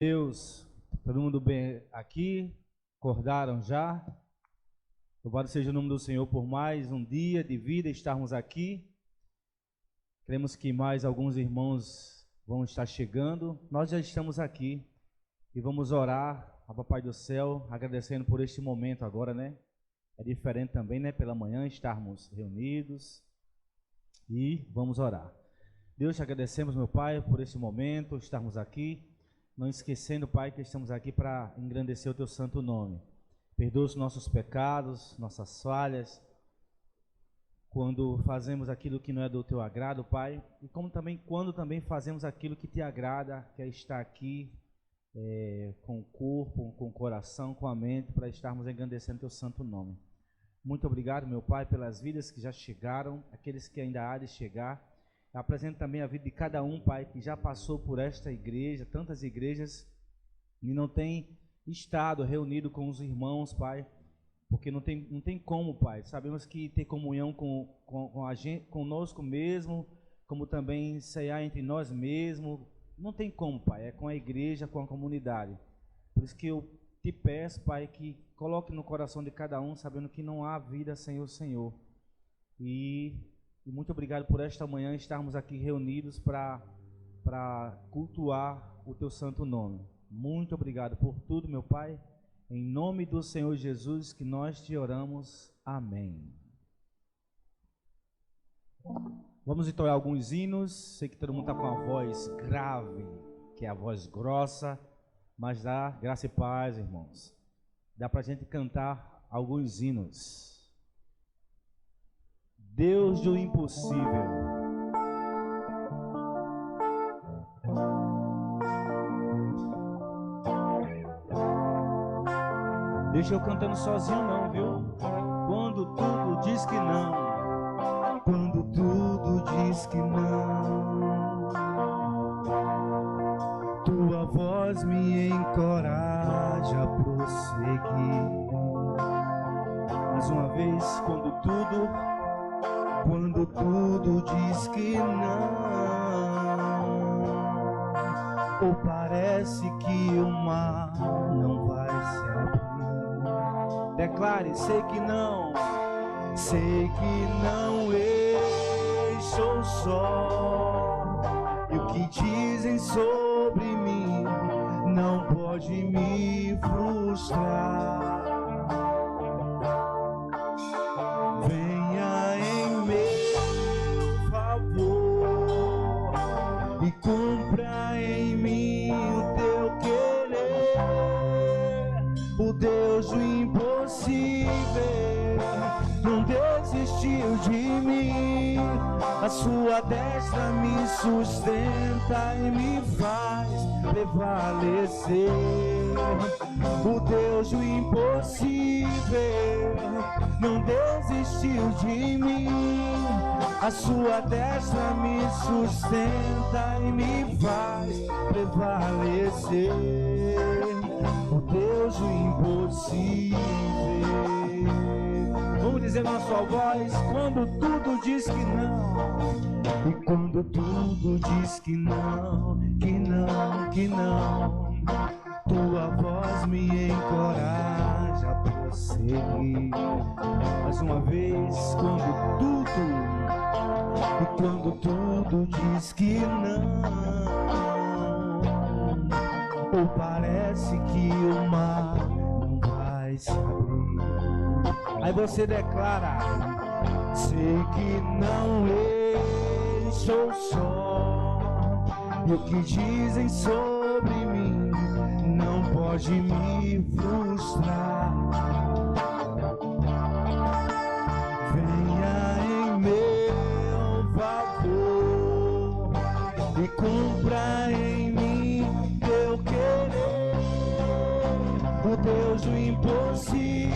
Deus, todo mundo bem aqui? Acordaram já? Louvado seja o nome do Senhor por mais um dia de vida estarmos aqui. Cremos que mais alguns irmãos vão estar chegando. Nós já estamos aqui e vamos orar ao Papai do Céu, agradecendo por este momento agora, né? É diferente também, né? Pela manhã estarmos reunidos e vamos orar. Deus, te agradecemos, meu Pai, por este momento, estarmos aqui. Não esquecendo, Pai, que estamos aqui para engrandecer o Teu santo nome. Perdoa os nossos pecados, nossas falhas, quando fazemos aquilo que não é do Teu agrado, Pai, e quando também fazemos aquilo que Te agrada, que é estar aqui com o corpo, com o coração, com a mente, para estarmos engrandecendo o Teu santo nome. Muito obrigado, meu Pai, pelas vidas que já chegaram, aqueles que ainda há de chegar. Eu apresento também a vida de cada um, Pai, que já passou por esta igreja, tantas igrejas, e não tem estado reunido com os irmãos, Pai, porque não tem como, Pai. Sabemos que ter comunhão com a gente, conosco mesmo, como também ceiar entre nós mesmos, não tem como, Pai, é com a igreja, com a comunidade. Por isso que eu te peço, Pai, que coloque no coração de cada um, sabendo que não há vida sem o Senhor. E muito obrigado por esta manhã estarmos aqui reunidos para cultuar o Teu santo nome. Muito obrigado por tudo, meu Pai. Em nome do Senhor Jesus que nós te oramos. Amém. Vamos entoar alguns hinos. Sei que todo mundo está com a voz grave, que é a voz grossa, mas dá graça e paz, irmãos. Dá para a gente cantar alguns hinos. Deus do impossível. Deixa eu cantando sozinho não, viu? Quando tudo diz que não. Quando tudo diz que não, Tua voz me encoraja a prosseguir. Mais uma vez, quando tudo diz que não, ou parece que o mar não vai se abrir. Declare, sei que não, estou só, e o que dizem sobre mim não pode me frustrar. Cumpra em mim o Teu querer, o Deus do impossível não desistiu de mim. A Sua destra me sustenta e me faz prevalecer. O Deus do impossível não desistiu de mim. A Sua destra me sustenta e me faz prevalecer. O Deus do impossível. Vamos dizer na sua voz, quando tudo diz que não. E quando tudo diz que não, que não, Tua voz me encoraja a prosseguir. Mais uma vez, e quando tudo diz que não, ou parece que o mar não vai se abrir. Aí você declara, sei que não estou só, e o que dizem sobre mim não pode me frustrar. E cumpra em mim Teu querer, o Deus do impossível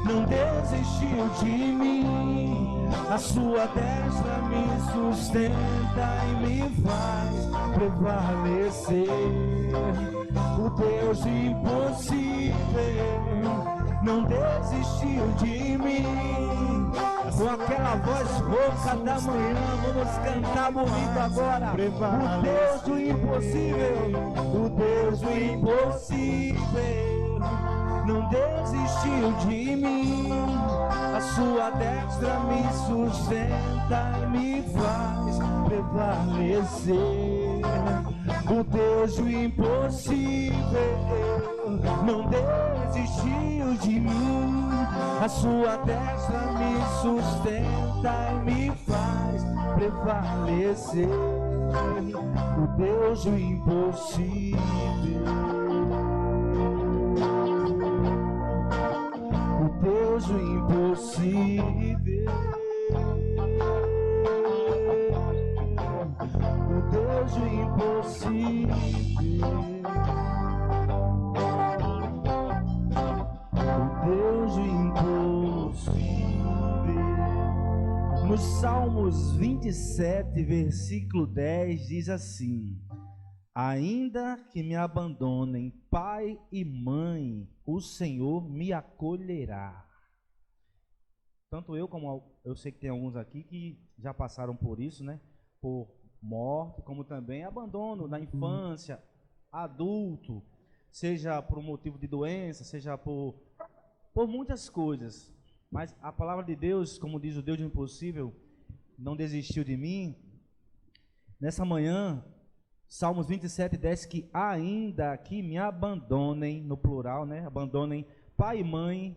não desistiu de mim. A Sua destra me sustenta e me faz prevalecer. O Deus do impossível não desistiu de mim. Com aquela voz rouca da manhã, vamos cantar bonito agora. O Deus do impossível, O Deus do impossível não desistiu de mim. A sua destra me sustenta e me faz prevalecer. O Deus do impossível não desistiu de mim. A sua destra me sustenta e me faz prevalecer. O Deus do impossível. O Deus do impossível. O Deus do impossível. O Deus do impossível. no Salmos 27, versículo 10, diz assim: ainda que me abandonem pai e mãe, o Senhor me acolherá. Tanto eu como eu sei que tem alguns aqui que já passaram por isso, né? Por morte, como também abandono na infância, adulto, seja por um motivo de doença, seja por muitas coisas. Mas a palavra de Deus, como diz o Deus do impossível, não desistiu de mim. Nessa manhã, Salmos 27, 10, que ainda que me abandonem, no plural, né? Abandonem pai e mãe,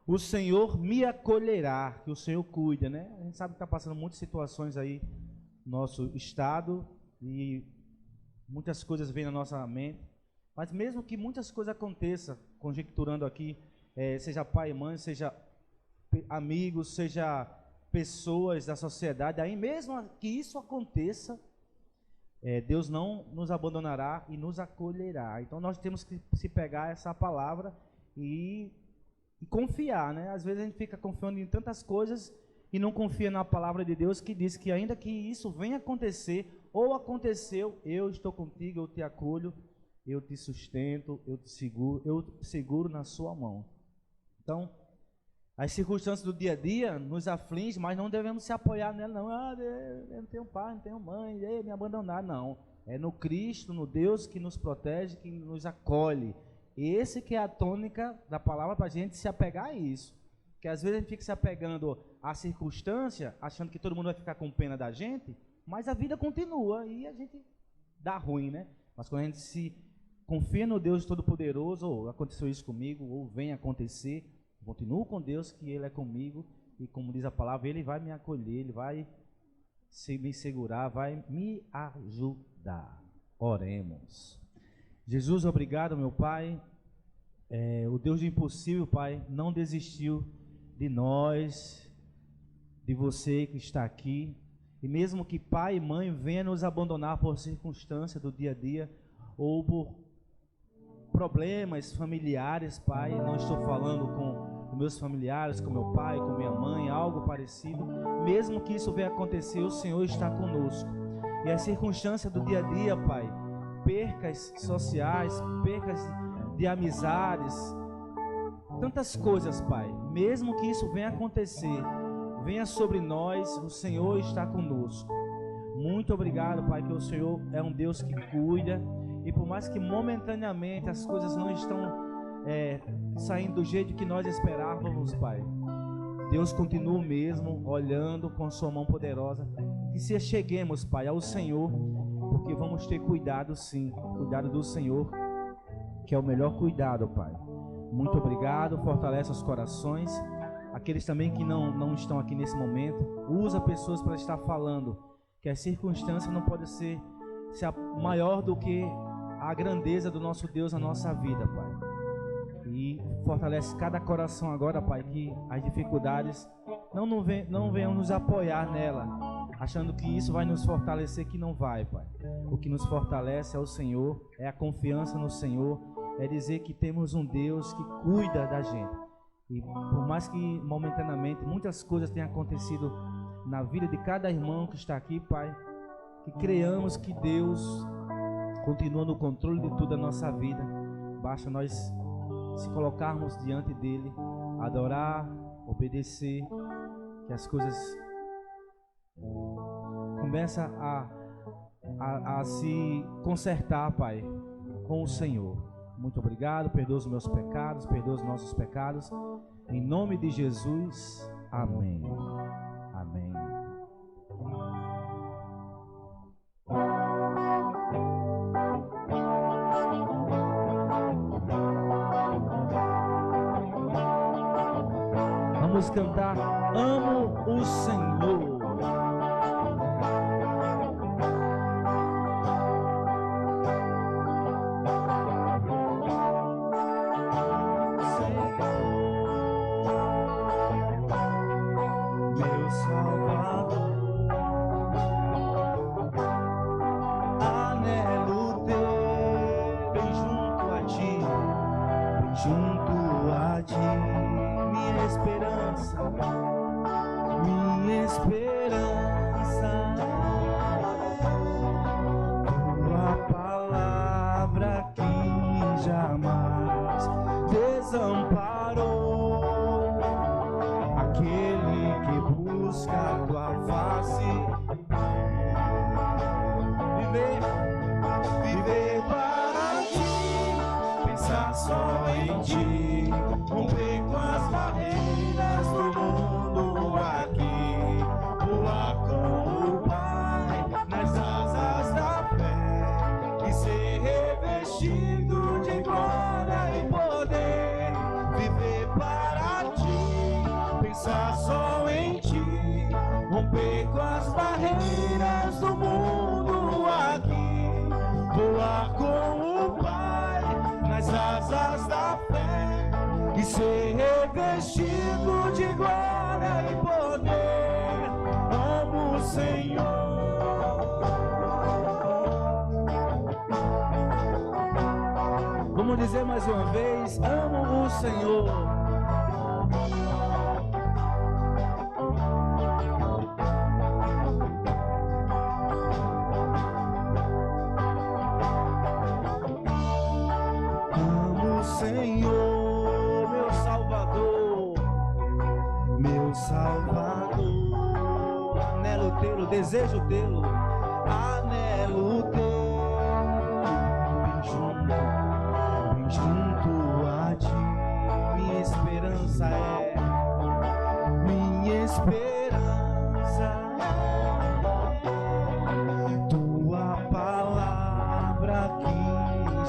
o Senhor me acolherá, que o Senhor cuida, né? A gente sabe que está passando muitas situações aí no nosso estado e muitas coisas vêm na nossa mente. Mas mesmo que muitas coisas aconteçam, conjecturando aqui, seja pai e mãe, seja amigos, seja pessoas da sociedade, aí mesmo que isso aconteça, Deus não nos abandonará e nos acolherá. Então nós temos que se pegar essa palavra e confiar, né? Às vezes a gente fica confiando em tantas coisas e não confia na palavra de Deus, que diz que ainda que isso venha acontecer ou aconteceu, eu estou contigo, eu te acolho, eu te sustento, eu te seguro na sua mão. Então, as circunstâncias do dia a dia nos afligem, mas não devemos se apoiar nela, não. Eu não tenho pai, não tenho mãe, me abandonar, não. É no Cristo, no Deus que nos protege, que nos acolhe. Esse que é a tônica da palavra para a gente se apegar a isso. Porque às vezes a gente fica se apegando à circunstância, achando que todo mundo vai ficar com pena da gente, mas a vida continua e a gente dá ruim, né? Mas quando a gente se confia no Deus Todo-Poderoso, ou aconteceu isso comigo, ou vem acontecer, continuo com Deus, que Ele é comigo, e como diz a palavra, Ele vai me acolher, Ele vai me segurar, vai me ajudar. Oremos. Jesus, obrigado, meu Pai. O Deus do impossível, Pai, não desistiu de nós, de você que está aqui. E mesmo que pai e mãe venham nos abandonar por circunstância do dia a dia, ou por problemas familiares, Pai, não estou falando com meus familiares, com meu pai, com minha mãe, algo parecido, mesmo que isso venha acontecer, o Senhor está conosco. E a circunstância do dia a dia, Pai, percas sociais, percas de amizades, tantas coisas, Pai, mesmo que isso venha acontecer, venha sobre nós, o Senhor está conosco. Muito obrigado, Pai, que o Senhor é um Deus que cuida, e por mais que momentaneamente as coisas não estão saindo do jeito que nós esperávamos, Pai, Deus continua mesmo olhando com sua mão poderosa, e se acheguemos, Pai, ao Senhor, porque vamos ter cuidado sim, cuidado do Senhor, que é o melhor cuidado, Pai. Muito obrigado, fortalece os corações, aqueles também que não estão aqui nesse momento, usa pessoas para estar falando, que a circunstância não pode ser maior do que a grandeza do nosso Deus na nossa vida, Pai. E fortalece cada coração agora, Pai, que as dificuldades não venham nos apoiar nela, achando que isso vai nos fortalecer, que não vai, Pai. O que nos fortalece é o Senhor, é a confiança no Senhor, é dizer que temos um Deus que cuida da gente. E por mais que momentaneamente muitas coisas tenham acontecido na vida de cada irmão que está aqui, Pai, que creiamos que Deus continua no controle de toda a nossa vida. Basta nós se colocarmos diante dele, adorar, obedecer, que as coisas começam a se consertar, Pai, com o Senhor. Muito obrigado, perdoa os meus pecados, perdoa os nossos pecados, em nome de Jesus, amém. Amém. Vamos cantar Amo o Senhor. Meu Salvador, anelo teu, bem junto a ti, minha esperança, tua palavra que jamais desamparou aquele que busca a tua face. Viver para ti, pensar só em ti, romper com as barreiras do mundo aqui, voar com o Pai nas asas da fé e ser revestido de glória e poder. Viver para ti, pensar só em ti, romper com as barreiras do mundo aqui, voar com o Pai nas asas da fé e ser revestido de glória e poder. Amo o Senhor. Vamos dizer mais uma vez, amo o Senhor. Amo o Senhor, meu Salvador, Anelo tê-lo, desejo tê-lo. anelo teu, bem junto a ti, minha esperança é, tua palavra que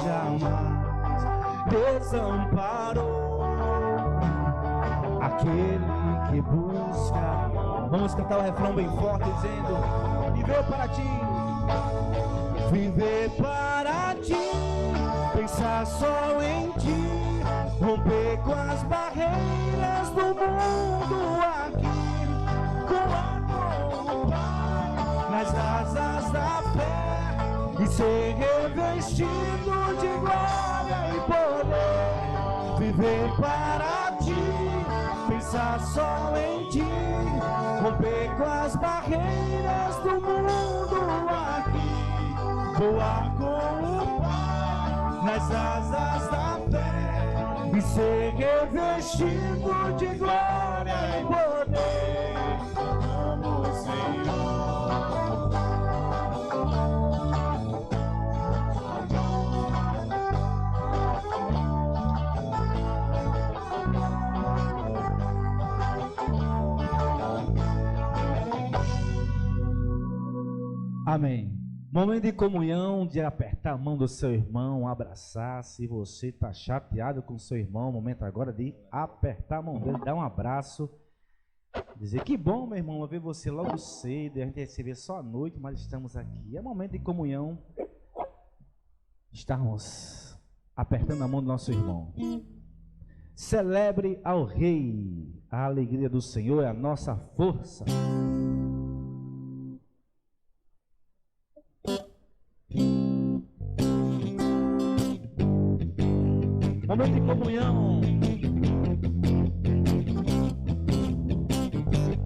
jamais desamparou aquele que busca. Vamos cantar o refrão bem forte, dizendo: viver para ti. Viver para ti, pensar só em ti, romper com as barreiras do mundo aqui, com o Pai nas asas da fé e ser revestido de glória e poder. Viver para ti, pensar só em ti, romper com as barreiras do mundo aqui, voar com o Pai nas asas da fé e ser revestido de glória e poder. Amo o Senhor. Amém. Momento de comunhão, de apertar a mão do seu irmão, abraçar. Se você está chateado com o seu irmão, momento agora de apertar a mão dele, dar um abraço. Dizer que bom, meu irmão, ver você logo cedo. A gente vai se ver só à noite, mas estamos aqui. É momento de comunhão. Estamos apertando a mão do nosso irmão. Celebre ao Rei. A alegria do Senhor é a nossa força. Momento de comunhão.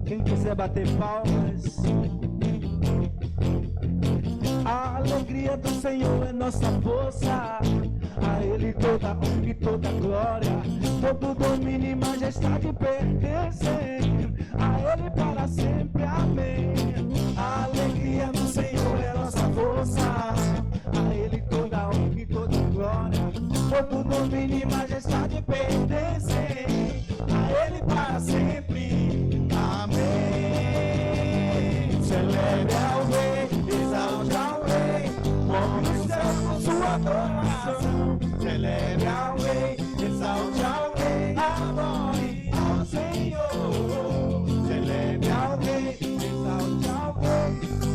Quem quiser bater palmas. A alegria do Senhor é nossa força. A Ele toda honra e toda glória, todo domínio e majestade pertencem a Ele para sempre, amém. A alegria do Senhor é nossa força, a Ele toda honra e toda glória, todo domínio e majestade pertencem a Ele para sempre, amém. Celebre ao Rei, exalte ao Rei, move os céus com sua adoração. Celebre ao Rei, exalte ao Rei, adore ao Senhor. Celebre ao Rei, exalte ao Rei,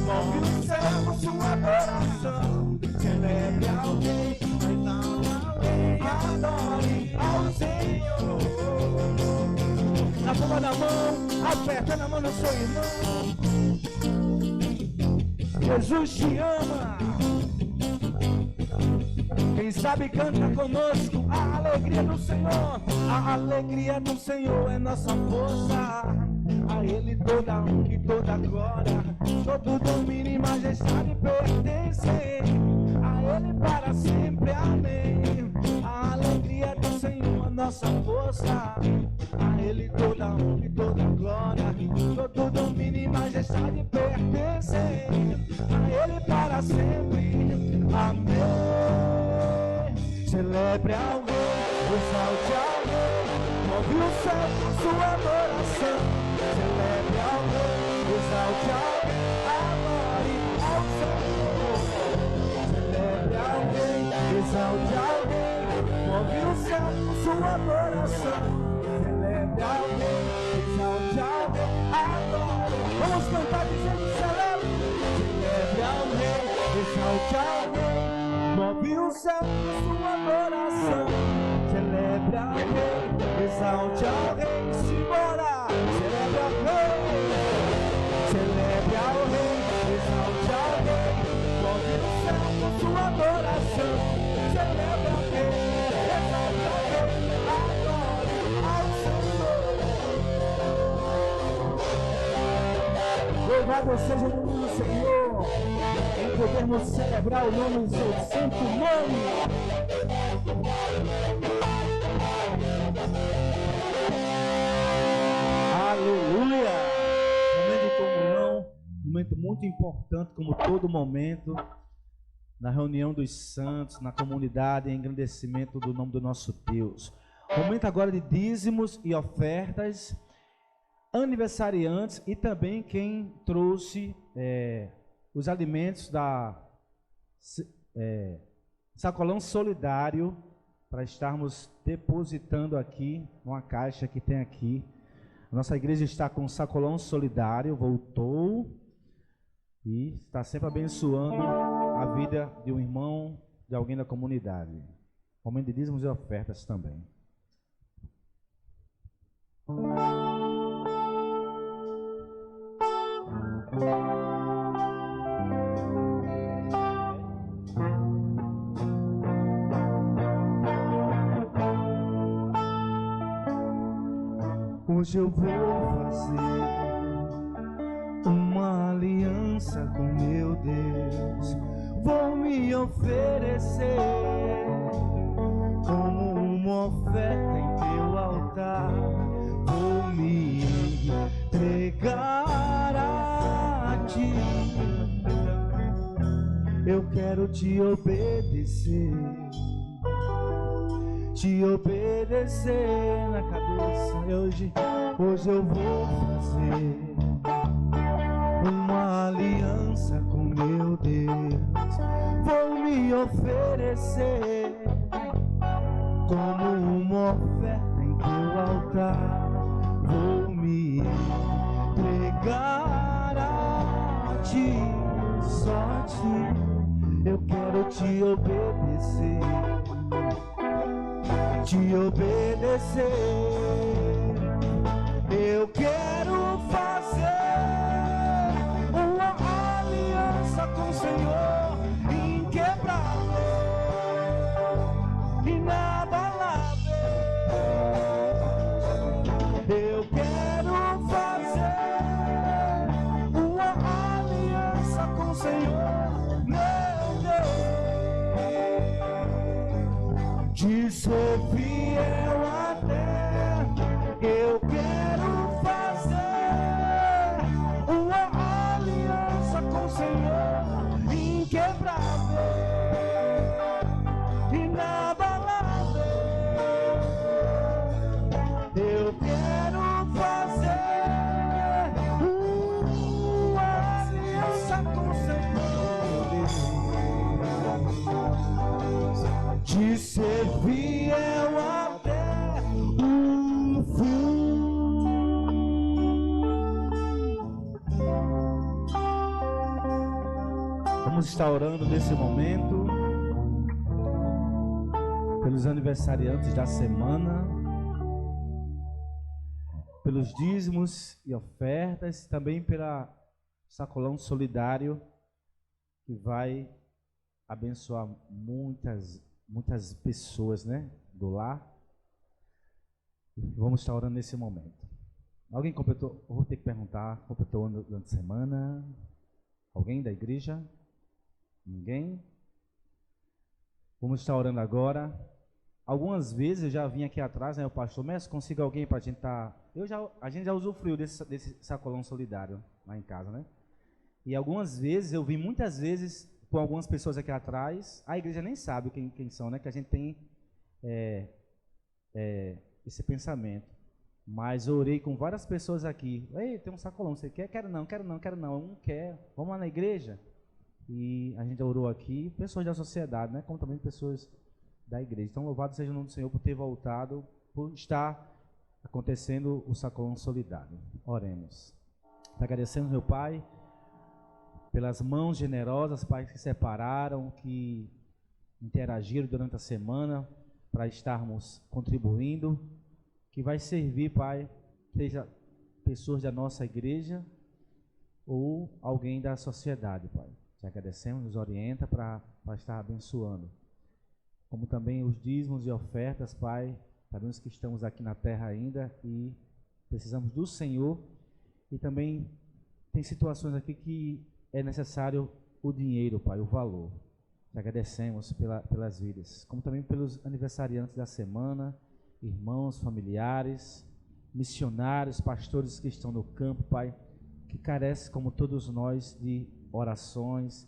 move os céus com sua adoração. Celebre ao Rei, exalte ao Rei, adore ao Senhor. Na palma da mão, aperta na mão do seu irmão. Jesus te ama. Quem sabe canta conosco a alegria do Senhor. A alegria do Senhor é nossa força, a Ele toda honra e toda glória, todo domínio e majestade pertencem a Ele para sempre, amém. A alegria do Senhor é nossa força, a Ele toda honra e toda glória, todo domínio e majestade pertencem a Ele para sempre, amém. Celebre ao Rei, exalte ao Rei, move o céu com sua adoração. Celebre ao Rei, exalte ao Rei, adore ao Senhor. Celebre ao Rei, exalte ao Rei, move o céu com sua adoração. Celebre ao Rei, exalte ao Rei, adore. Vamos cantar dizendo celebre. Celebre ao Rei, exalte ao Rei, move o céu com sua adoração. Celebre ao Rei, exalte ao Rei, simbora. Celebre ao Rei, celebre ao Rei, exalte ao Rei, move o céu com sua adoração. Celebre ao Rei, exalte ao Rei, adore ao Senhor. Louvado seja o nome do Senhor, em podermos celebrar o nome do seu santo nome. Aleluia! Momento de comunhão, momento muito importante, como todo momento, na reunião dos santos, na comunidade, em engrandecimento do nome do nosso Deus. Momento agora de dízimos e ofertas, aniversariantes e também quem trouxe os alimentos da Sacolão Solidário para estarmos depositando aqui, numa caixa que tem aqui. Nossa igreja está com o Sacolão Solidário, voltou e está sempre abençoando a vida de um irmão, de alguém da comunidade. Momento de dízimos e ofertas também. Hoje eu vou fazer uma aliança com meu Deus. Vou me oferecer como uma oferta em teu altar. Vou me entregar a ti. Eu quero te obedecer. Te obedecer na cabeça. Hoje eu vou fazer uma aliança com meu Deus. Vou me oferecer como uma oferta em teu altar. Vou me entregar a ti, só a ti. Eu quero te obedecer. Te obedecer, eu quero fazer uma aliança com o Senhor inquebrável e nada lá ver. Eu quero fazer uma aliança com o Senhor, meu Deus. de ser fiel até. Eu quero fazer uma aliança com o Senhor, inquebrável, inabalável. Eu quero fazer uma aliança com o Senhor, de ser fiel até o fim. Vamos estar orando nesse momento pelos aniversariantes da semana, pelos dízimos e ofertas, também pela sacolão solidário que vai abençoar muitas pessoas, né, do lar. Vamos estar orando nesse momento. Alguém completou? Eu vou ter que perguntar. Completou ano durante a semana? Alguém da igreja? Ninguém? Vamos estar orando agora. Algumas vezes eu já vim aqui atrás, né, o pastor, mestre, consiga alguém para a gente estar... A gente já usufruiu desse sacolão solidário lá em casa, né? E algumas vezes, eu vim muitas vezes com algumas pessoas aqui atrás, a igreja nem sabe quem são, né? Que a gente tem esse pensamento. Mas eu orei com várias pessoas aqui. Ei, tem um sacolão, você quer? Quero não. Um quer. Vamos lá na igreja? E a gente orou aqui, pessoas da sociedade, né? Como também pessoas da igreja. Então, louvado seja o nome do Senhor por ter voltado, por estar acontecendo o sacolão solidário. Oremos. Te agradecemos, meu Pai, pelas mãos generosas, Pai, que separaram, que interagiram durante a semana para estarmos contribuindo, que vai servir, Pai, seja pessoas da nossa igreja ou alguém da sociedade, Pai. Te agradecemos, nos orienta para estar abençoando. Como também os dízimos e ofertas, Pai, sabemos que estamos aqui na terra ainda e precisamos do Senhor, e também tem situações aqui que é necessário o dinheiro, Pai, o valor. Te agradecemos pelas vidas, como também pelos aniversariantes da semana, irmãos, familiares, missionários, pastores que estão no campo, Pai, que carecem, como todos nós, de orações,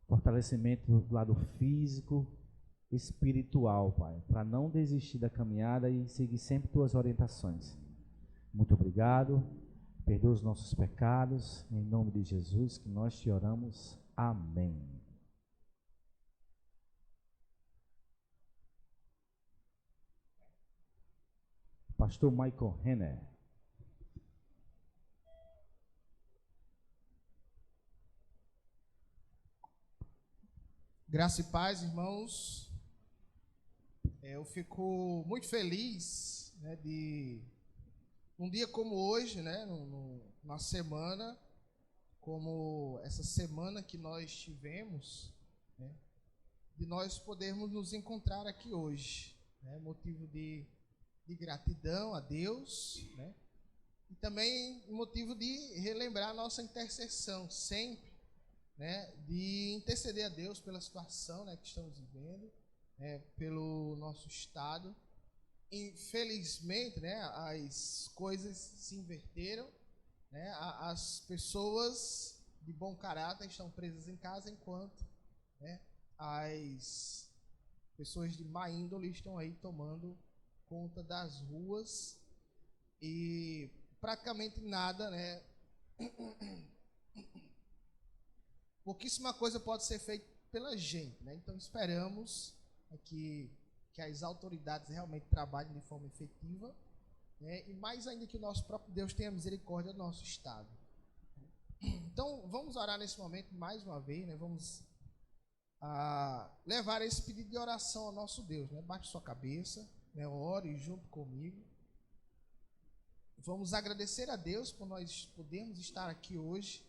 fortalecimento do lado físico, espiritual, Pai, para não desistir da caminhada e seguir sempre tuas orientações. Muito obrigado, perdoa os nossos pecados, em nome de Jesus que nós te oramos, amém. Pastor Michael Renner. Graça e paz, irmãos. Eu fico muito feliz, né, de um dia como hoje, né, na semana, como essa semana que nós tivemos, né, de nós podermos nos encontrar aqui hoje, né, motivo de gratidão a Deus, né, e também motivo de relembrar a nossa intercessão sempre, né, de interceder a Deus pela situação, né, que estamos vivendo, pelo nosso estado. Infelizmente, né, as coisas se inverteram, né, as pessoas de bom caráter estão presas em casa, enquanto, né, as pessoas de má índole estão aí tomando conta das ruas e praticamente nada, né, pouquíssima coisa pode ser feita pela gente, né? Então esperamos que as autoridades realmente trabalhem de forma efetiva, né? E mais ainda que o nosso próprio Deus tenha misericórdia do nosso estado. Então vamos orar nesse momento mais uma vez, né? Vamos levar esse pedido de oração ao nosso Deus, né? Baixe sua cabeça, né? Ore junto comigo. Vamos agradecer a Deus por nós podermos estar aqui hoje,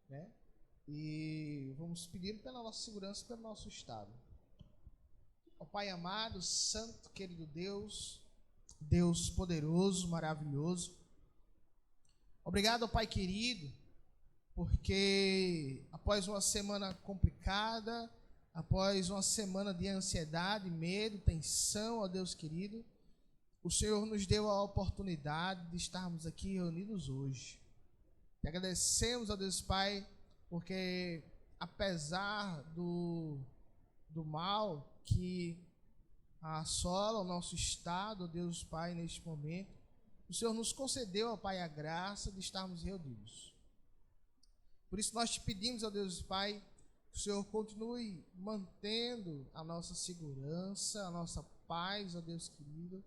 né? E vamos pedir pela nossa segurança e pelo nosso estado. Ó Pai amado, santo, querido Deus, Deus poderoso, maravilhoso. Obrigado, ó Pai querido, porque após uma semana complicada, após uma semana de ansiedade, medo, tensão, ó Deus querido, o Senhor nos deu a oportunidade de estarmos aqui reunidos hoje. Te agradecemos, ó Deus Pai, porque apesar do mal que assola o nosso estado, ó Deus Pai, neste momento, o Senhor nos concedeu, ó Pai, a graça de estarmos reunidos. Por isso nós te pedimos, ó Deus Pai, que o Senhor continue mantendo a nossa segurança, a nossa paz, ó Deus querido.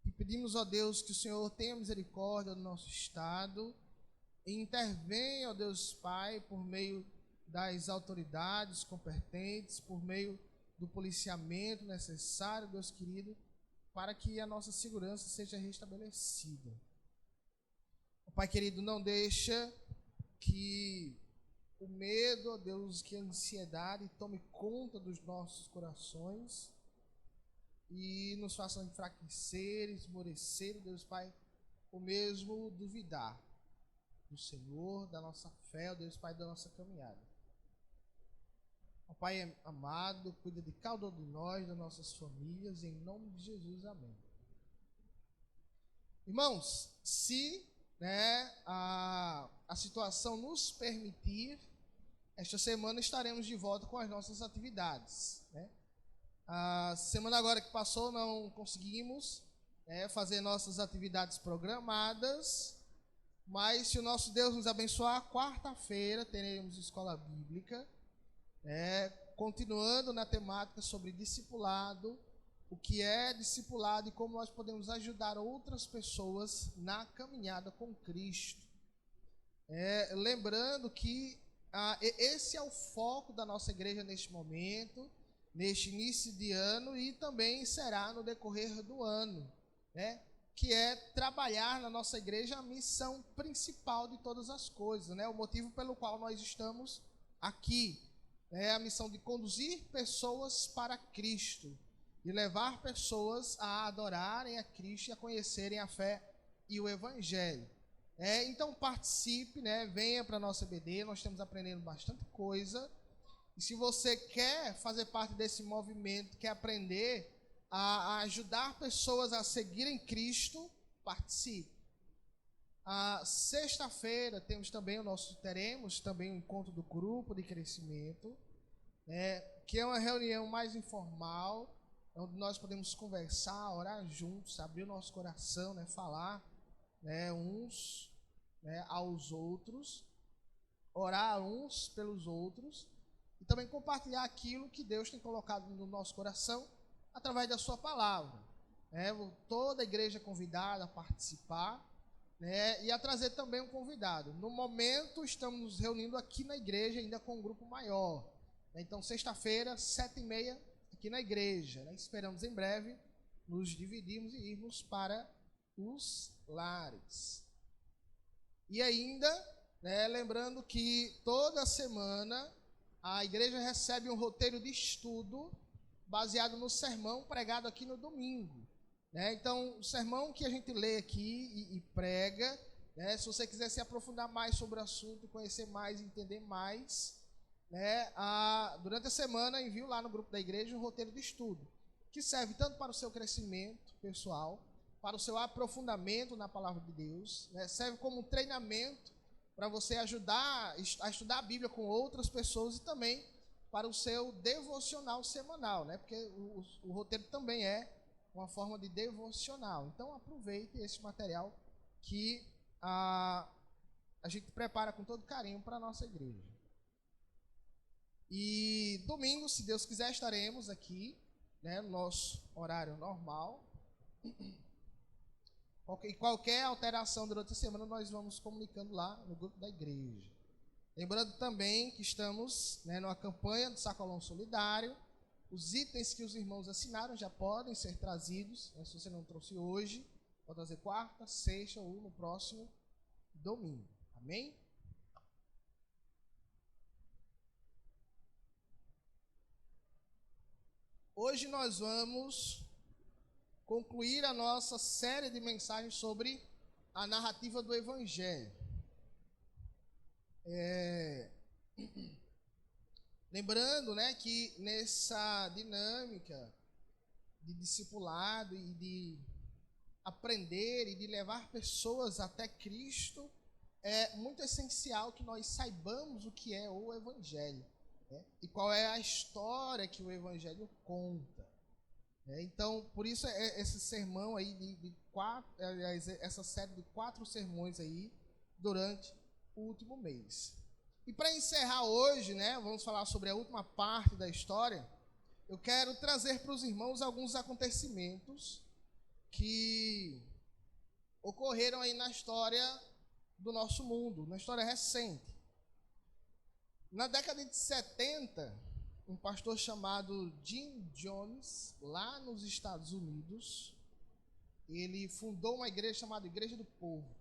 E pedimos, ó Deus, que o Senhor tenha misericórdia do nosso estado e intervenha, ó Deus Pai, por meio das autoridades competentes, por meio do policiamento necessário, Deus querido, para que a nossa segurança seja restabelecida. Ó Pai querido, não deixa que o medo, ó Deus, que a ansiedade tome conta dos nossos corações e nos façam enfraquecer, esmorecer, Deus Pai, ou mesmo duvidar do Senhor, da nossa fé, ó Deus Pai, da nossa caminhada. Ó Pai amado, cuida de cada um de nós, das nossas famílias, em nome de Jesus, amém. Irmãos, se a situação nos permitir, esta semana estaremos de volta com as nossas atividades. A semana agora que passou não conseguimos fazer nossas atividades programadas, mas se o nosso Deus nos abençoar, quarta-feira teremos escola bíblica, continuando na temática sobre discipulado, o que é discipulado e como nós podemos ajudar outras pessoas na caminhada com Cristo. Lembrando que esse é o foco da nossa igreja neste momento, neste início de ano, e também será no decorrer do ano, que é trabalhar na nossa igreja a missão principal de todas as coisas, o motivo pelo qual nós estamos aqui, a missão de conduzir pessoas para Cristo e levar pessoas a adorarem a Cristo e a conhecerem a fé e o Evangelho. Então participe, venha para a nossa EBD, nós estamos aprendendo bastante coisa. E se você quer fazer parte desse movimento, quer aprender a ajudar pessoas a seguirem Cristo, participe. Sexta-feira teremos também um encontro do grupo de crescimento, que é uma reunião mais informal, onde nós podemos conversar, orar juntos, abrir o nosso coração, falar uns aos outros, orar uns pelos outros e também compartilhar aquilo que Deus tem colocado no nosso coração através da sua palavra. Toda a igreja é convidada a participar, e a trazer também um convidado. No momento estamos nos reunindo aqui na igreja ainda com um grupo maior. Então sexta-feira, 7h30, aqui na igreja. Esperamos em breve nos dividirmos e irmos para os lares. E ainda, lembrando que toda semana a igreja recebe um roteiro de estudo baseado no sermão pregado aqui no domingo. Então, o sermão que a gente lê aqui e prega, se você quiser se aprofundar mais sobre o assunto, conhecer mais, entender mais, durante a semana envio lá no grupo da igreja um roteiro de estudo, que serve tanto para o seu crescimento pessoal, para o seu aprofundamento na palavra de Deus, serve como um treinamento para você ajudar a estudar a Bíblia com outras pessoas e também para o seu devocional semanal, porque o roteiro também é uma forma de devocional. Então aproveite esse material que a gente prepara com todo carinho para a nossa igreja. E domingo, se Deus quiser, estaremos aqui, no nosso horário normal. Qualquer alteração durante a semana nós vamos comunicando lá no grupo da igreja. Lembrando também que estamos numa campanha do Sacolão Solidário. Os itens que os irmãos assinaram já podem ser trazidos, se você não trouxe hoje, pode trazer quarta, sexta ou no próximo domingo. Amém? Hoje nós vamos concluir a nossa série de mensagens sobre a narrativa do Evangelho. Lembrando, né, que nessa dinâmica de discipulado e de aprender e de levar pessoas até Cristo, é muito essencial que nós saibamos o que é o Evangelho, né, e qual é a história que o Evangelho conta. Então, por isso esse sermão aí essa série de 4 sermões aí durante o último mês. E para encerrar hoje, né, vamos falar sobre a última parte da história. Eu quero trazer para os irmãos alguns acontecimentos que ocorreram aí na história do nosso mundo, na história recente. Na década de 70, um pastor chamado Jim Jones, lá nos Estados Unidos, ele fundou uma igreja chamada Igreja do Povo.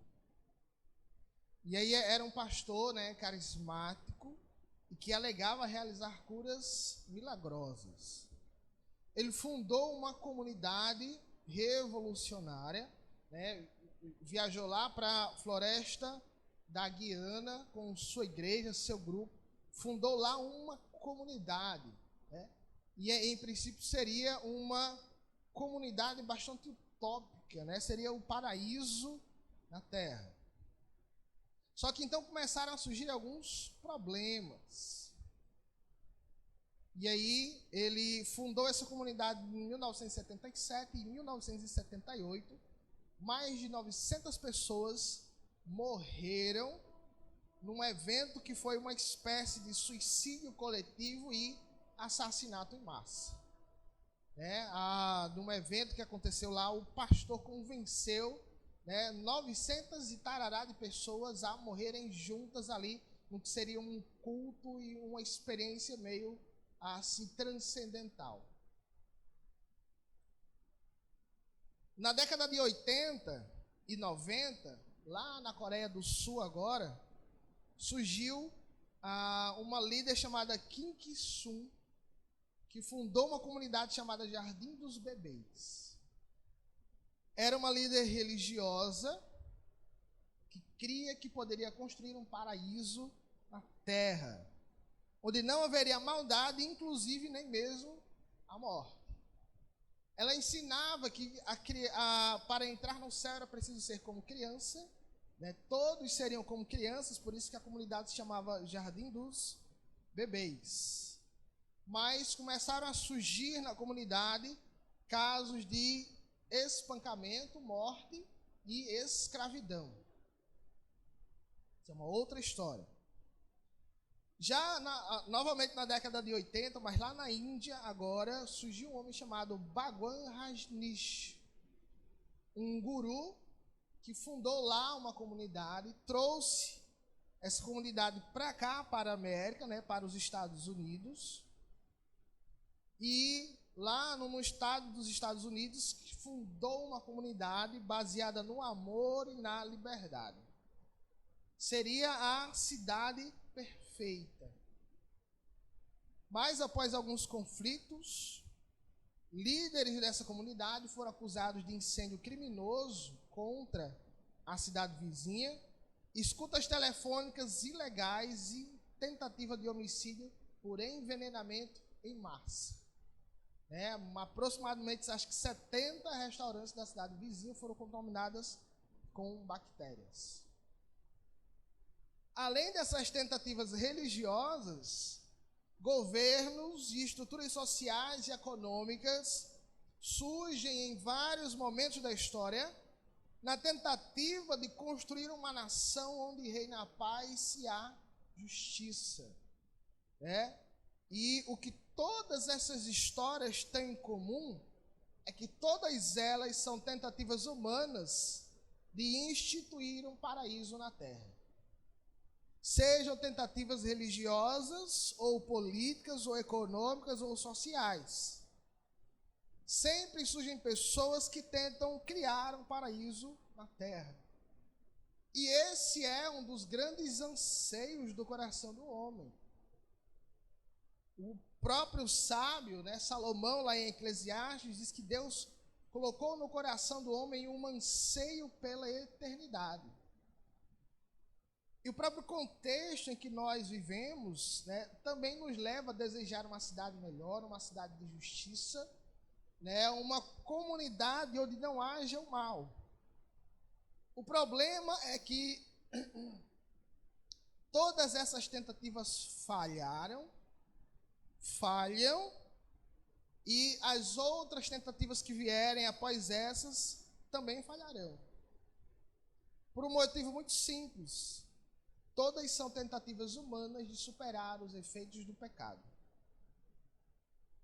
E aí era um pastor, né, carismático e que alegava realizar curas milagrosas. Ele fundou uma comunidade revolucionária, né, viajou lá para a floresta da Guiana com sua igreja, seu grupo, fundou lá uma comunidade, né, e em princípio seria uma comunidade bastante utópica, né, seria o paraíso na terra. Só que então começaram a surgir alguns problemas. E aí ele fundou essa comunidade em 1977 e em 1978. Mais de 900 pessoas morreram num evento que foi uma espécie de suicídio coletivo e assassinato em massa. Num evento que aconteceu lá, o pastor convenceu 900 e tarará de pessoas a morrerem juntas ali, no que seria um culto e uma experiência meio assim transcendental. Na década de 80 e 90, lá na Coreia do Sul agora, surgiu uma líder chamada Kim Ki-sun, que fundou uma comunidade chamada Jardim dos Bebês. Era uma líder religiosa que cria que poderia construir um paraíso na terra, onde não haveria maldade, inclusive nem mesmo a morte. Ela ensinava que para entrar no céu era preciso ser como criança, né? Todos seriam como crianças, por isso que a comunidade se chamava Jardim dos Bebês. Mas começaram a surgir na comunidade casos de espancamento, morte e escravidão. Isso é uma outra história. Já novamente na década de 80, mas lá na Índia agora, surgiu um homem chamado Bhagwan Rajneesh, um guru que fundou lá uma comunidade, trouxe essa comunidade para cá, para a América, né, para os Estados Unidos, e lá no estado dos Estados Unidos, fundou uma comunidade baseada no amor e na liberdade. Seria a cidade perfeita. Mas após alguns conflitos, líderes dessa comunidade foram acusados de incêndio criminoso contra a cidade vizinha, escutas telefônicas ilegais e tentativa de homicídio por envenenamento em massa. Aproximadamente, acho que 70 restaurantes da cidade vizinha foram contaminados com bactérias. Além dessas tentativas religiosas, governos e estruturas sociais e econômicas surgem em vários momentos da história na tentativa de construir uma nação onde reina a paz e a justiça. E o que todas essas histórias têm em comum é que todas elas são tentativas humanas de instituir um paraíso na terra. Sejam tentativas religiosas, ou políticas, ou econômicas, ou sociais. Sempre surgem pessoas que tentam criar um paraíso na terra. E esse é um dos grandes anseios do coração do homem. O próprio sábio, Salomão, lá em Eclesiastes, diz que Deus colocou no coração do homem um anseio pela eternidade. E E o próprio contexto em que nós vivemos, né, também nos leva a desejar uma cidade melhor, uma cidade de justiça, né, uma comunidade onde não haja o mal. O problema é que todas essas tentativas falham, e as outras tentativas que vierem após essas também falharão. Por um motivo muito simples. Todas são tentativas humanas de superar os efeitos do pecado.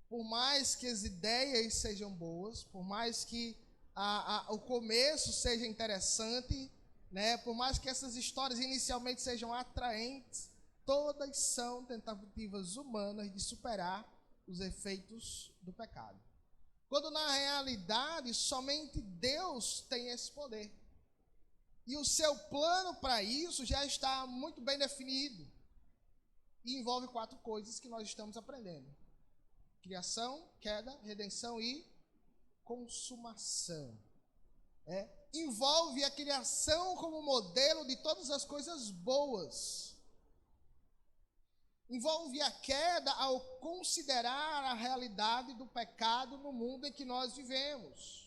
Por mais que as ideias sejam boas, por mais que o começo seja interessante, né, por mais que essas histórias inicialmente sejam atraentes, todas são tentativas humanas de superar os efeitos do pecado. Quando na realidade somente Deus tem esse poder. E o seu plano para isso já está muito bem definido. E envolve 4 coisas que nós estamos aprendendo: criação, queda, redenção e consumação. Envolve a criação como modelo de todas as coisas boas. Envolve a queda ao considerar a realidade do pecado no mundo em que nós vivemos.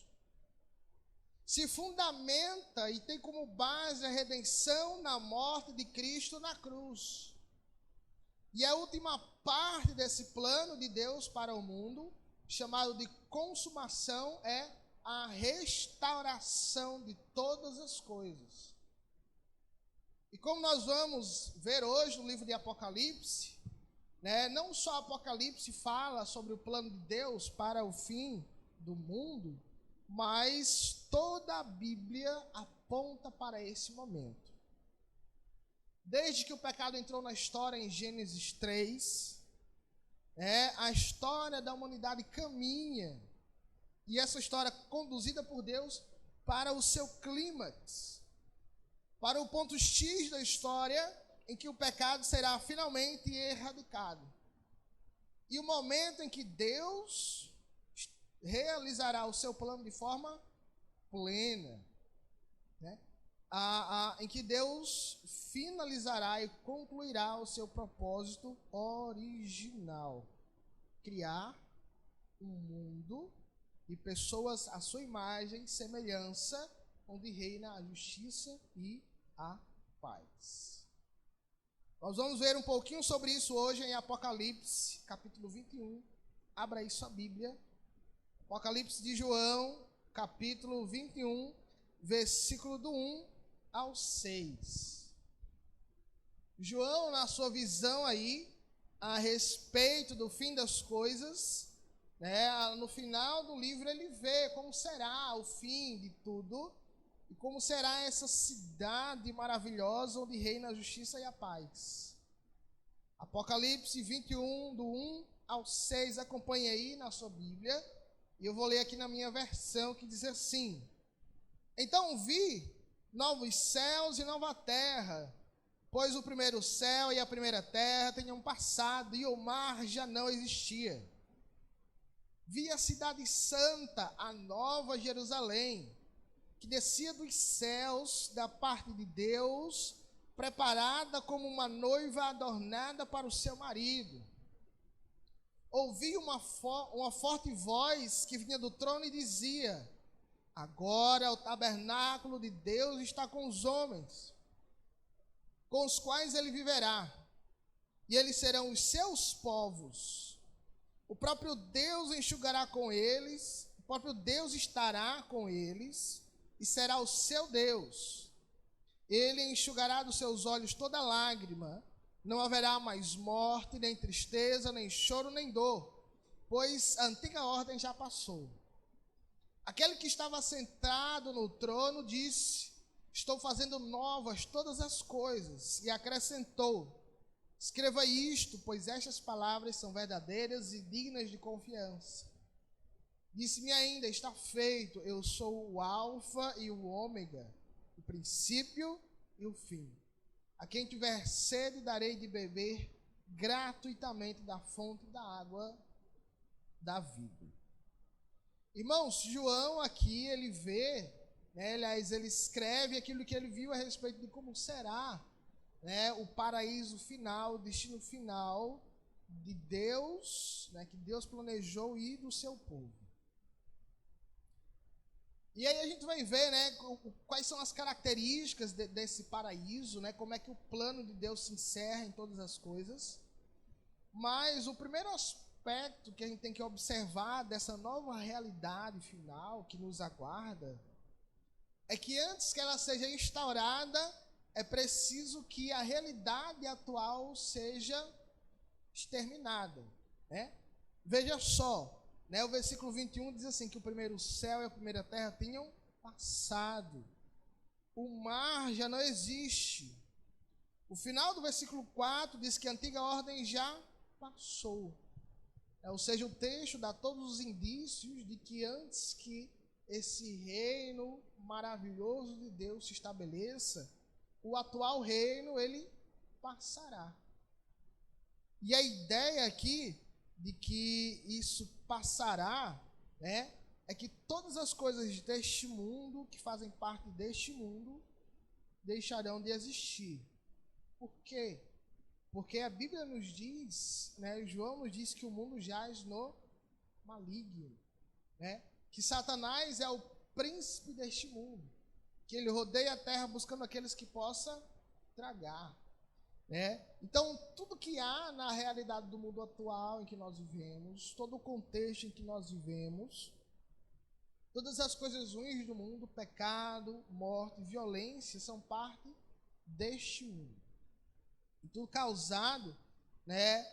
Se fundamenta e tem como base a redenção na morte de Cristo na cruz. E a última parte desse plano de Deus para o mundo, chamado de consumação, é a restauração de todas as coisas. E como nós vamos ver hoje no livro de Apocalipse, né, não só Apocalipse fala sobre o plano de Deus para o fim do mundo, mas toda a Bíblia aponta para esse momento. Desde que o pecado entrou na história em Gênesis 3, a história da humanidade caminha, e essa história conduzida por Deus para o seu clímax, para o ponto X da história em que o pecado será finalmente erradicado. E o momento em que Deus realizará o seu plano de forma plena, né? Em que Deus finalizará e concluirá o seu propósito original: criar um mundo e pessoas à sua imagem e semelhança, onde reina a justiça e a paz. Nós vamos ver um pouquinho sobre isso hoje em Apocalipse, capítulo 21. Abra aí sua Bíblia. Apocalipse de João, capítulo 21, versículo do 1 ao 6. João, na sua visão aí, a respeito do fim das coisas, né, no final do livro ele vê como será o fim de tudo e como será essa cidade maravilhosa onde reina a justiça e a paz. Apocalipse 21, do 1 ao 6, acompanhe aí na sua Bíblia. E eu vou ler aqui na minha versão, que diz assim: Então vi novos céus e nova terra, pois o primeiro céu e a primeira terra tinham passado, e o mar já não existia. Vi a cidade santa, a nova Jerusalém, que descia dos céus da parte de Deus, preparada como uma noiva adornada para o seu marido. Ouvi uma forte voz que vinha do trono e dizia: Agora o tabernáculo de Deus está com os homens, com os quais ele viverá, e eles serão os seus povos. O próprio Deus enxugará com eles, o próprio Deus estará com eles, e será o seu Deus. Ele enxugará dos seus olhos toda lágrima. Não haverá mais morte, nem tristeza, nem choro, nem dor, pois a antiga ordem já passou. Aquele que estava sentado no trono disse: Estou fazendo novas todas as coisas. E acrescentou: Escreva isto, pois estas palavras são verdadeiras e dignas de confiança. Disse-me ainda: Está feito, eu sou o Alfa e o Ômega, o princípio e o fim. A quem tiver sede, darei de beber gratuitamente da fonte da água da vida. Irmãos, João aqui, ele vê, né, aliás, ele escreve aquilo que ele viu a respeito de como será né, o paraíso final, o destino final de Deus, né, que Deus planejou e do seu povo. E aí a gente vai ver, né, quais são as características desse paraíso, né, como é que o plano de Deus se encerra em todas as coisas. Mas o primeiro aspecto que a gente tem que observar dessa nova realidade final que nos aguarda é que antes que ela seja instaurada, é preciso que a realidade atual seja exterminada, né? Veja só, né, o versículo 21 diz assim, que o primeiro céu e a primeira terra tinham passado. O mar já não existe. O final do versículo 4 diz que a antiga ordem já passou. Ou seja, o texto dá todos os indícios de que antes que esse reino maravilhoso de Deus se estabeleça, o atual reino, ele passará. E a ideia aqui de que isso passará, né, é que todas as coisas deste mundo, que fazem parte deste mundo, deixarão de existir. Por quê? Porque a Bíblia nos diz, né, João nos diz que o mundo jaz no maligno, né, que Satanás é o príncipe deste mundo, que ele rodeia a terra buscando aqueles que possa tragar, né? Então, tudo que há na realidade do mundo atual em que nós vivemos, todo o contexto em que nós vivemos, todas as coisas ruins do mundo, pecado, morte, violência, são parte deste mundo. E tudo causado, né,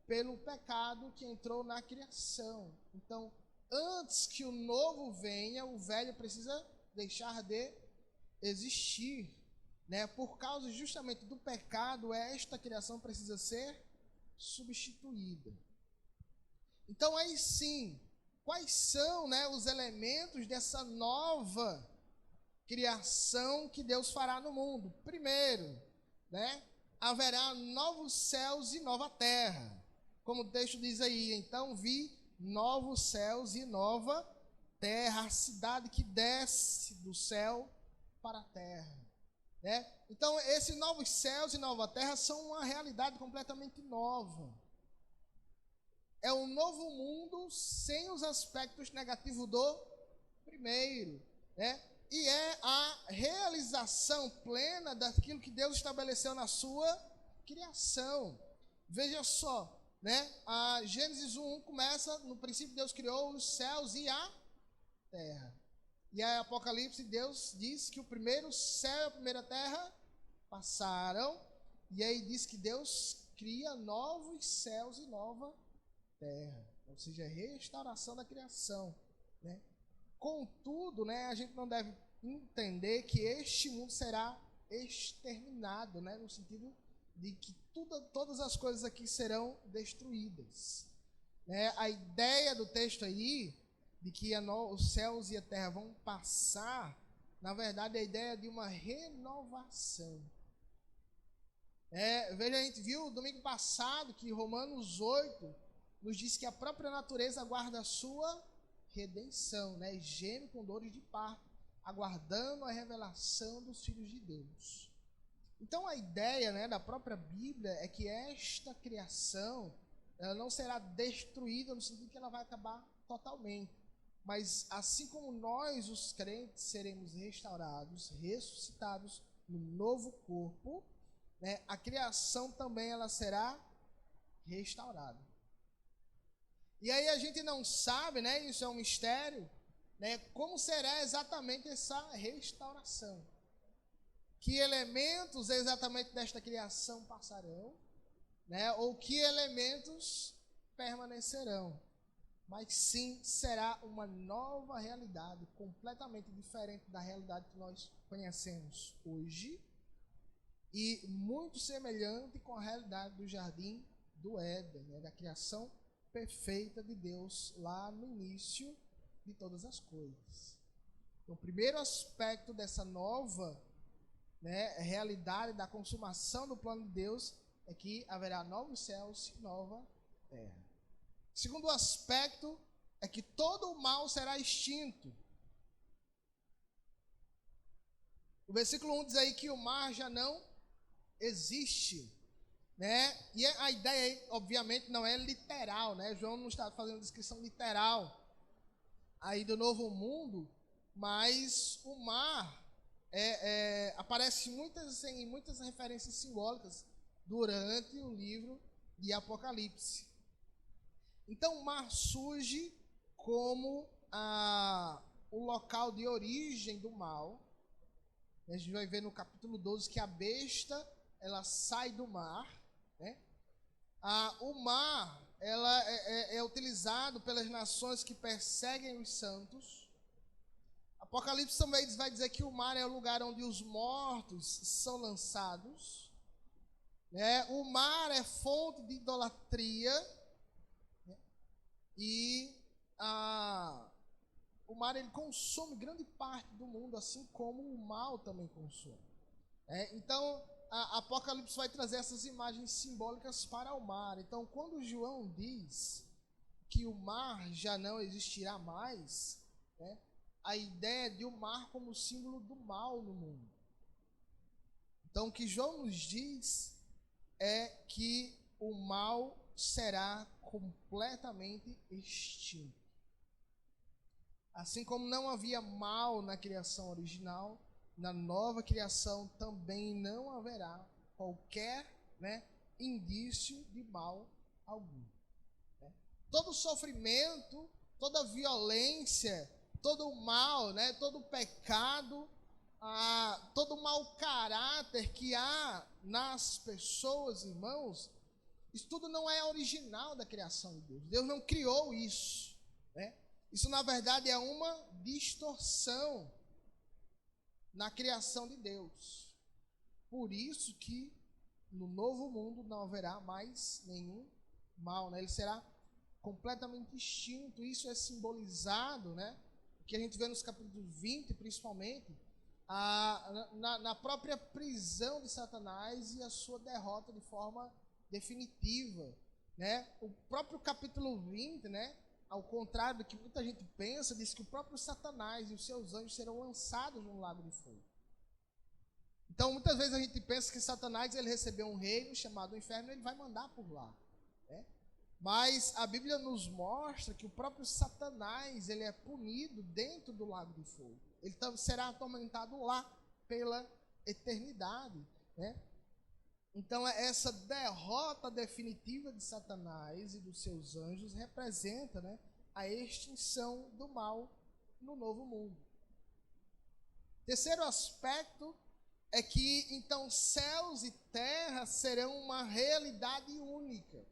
pelo pecado que entrou na criação. Então, antes que o novo venha, o velho precisa deixar de existir, né? Por causa justamente do pecado, esta criação precisa ser substituída. Então, aí sim, quais são, né, os elementos dessa nova criação que Deus fará no mundo? Primeiro, né, haverá novos céus e nova terra. Como o texto diz aí, então vi novos céus e nova terra, a cidade que desce do céu para a terra, né? Então, esses novos céus e nova terra são uma realidade completamente nova. É um novo mundo sem os aspectos negativos do primeiro, né? E é a realização plena daquilo que Deus estabeleceu na sua criação. Veja só, né? A Gênesis 1 começa, no princípio Deus criou os céus e a terra. E a Apocalipse, Deus diz que o primeiro céu e a primeira terra passaram. E aí diz que Deus cria novos céus e nova terra. Ou seja, a restauração da criação, né? Contudo, né, a gente não deve entender que este mundo será exterminado, né, no sentido de que todas as coisas aqui serão destruídas, né? A ideia do texto aí, de que os céus e a terra vão passar, na verdade, é a ideia de uma renovação. Veja, a gente viu domingo passado que Romanos 8 nos diz que a própria natureza aguarda a sua redenção, né? Geme com dores de parto, aguardando a revelação dos filhos de Deus. Então, a ideia, né, da própria Bíblia é que esta criação, ela não será destruída no sentido que ela vai acabar totalmente. Mas assim como nós, os crentes, seremos restaurados, ressuscitados no novo corpo, né, a criação também ela será restaurada. E aí a gente não sabe, né, isso é um mistério, né, como será exatamente essa restauração. Que elementos exatamente desta criação passarão, né, ou que elementos permanecerão. Mas sim, será uma nova realidade, completamente diferente da realidade que nós conhecemos hoje, e muito semelhante com a realidade do jardim do Éden, né, da criação perfeita de Deus lá no início de todas as coisas. Então, o primeiro aspecto dessa nova, né, realidade da consumação do plano de Deus é que haverá novos céus e nova terra. O segundo aspecto é que todo o mal será extinto. O versículo 1 diz aí que o mar já não existe, né? E a ideia, obviamente, não é literal, né? João não está fazendo descrição literal aí do novo mundo, mas o mar aparece em muitas referências simbólicas durante o livro de Apocalipse. Então o mar surge como o local de origem do mal. A gente vai ver no capítulo 12 que a besta, ela sai do mar, né? O mar, ela é utilizado pelas nações que perseguem os santos. Apocalipse também vai dizer que o mar é o lugar onde os mortos são lançados, né? O mar é fonte de idolatria, né? E o mar, ele consome grande parte do mundo, assim como o mal também consome. Então, Apocalipse vai trazer essas imagens simbólicas para o mar. Então, quando João diz que o mar já não existirá mais, né, a ideia de o mar como símbolo do mal no mundo. Então, o que João nos diz é que o mal será completamente extinto. Assim como não havia mal na criação original, na nova criação também não haverá qualquer, né, indício de mal algum. Né? Todo sofrimento, toda violência, todo o mal, né, todo o pecado, todo o mau caráter que há nas pessoas, irmãos, isso tudo não é original da criação de Deus. Deus não criou isso, né? Isso, na verdade, é uma distorção na criação de Deus. Por isso que no novo mundo não haverá mais nenhum mal, né? Ele será completamente extinto. Isso é simbolizado, né? Que a gente vê nos capítulos 20, principalmente, na própria prisão de Satanás e a sua derrota de forma definitiva, né? O próprio capítulo 20, né? Ao contrário do que muita gente pensa, diz que o próprio Satanás e os seus anjos serão lançados no lago de fogo. Então, muitas vezes a gente pensa que Satanás, ele recebeu um reino chamado inferno, ele vai mandar por lá, né? Mas a Bíblia nos mostra que o próprio Satanás, ele é punido dentro do lago de fogo. Ele será atormentado lá pela eternidade, né? Então, essa derrota definitiva de Satanás e dos seus anjos representa, né, a extinção do mal no novo mundo. Terceiro aspecto é que, então, céus e terra serão uma realidade única.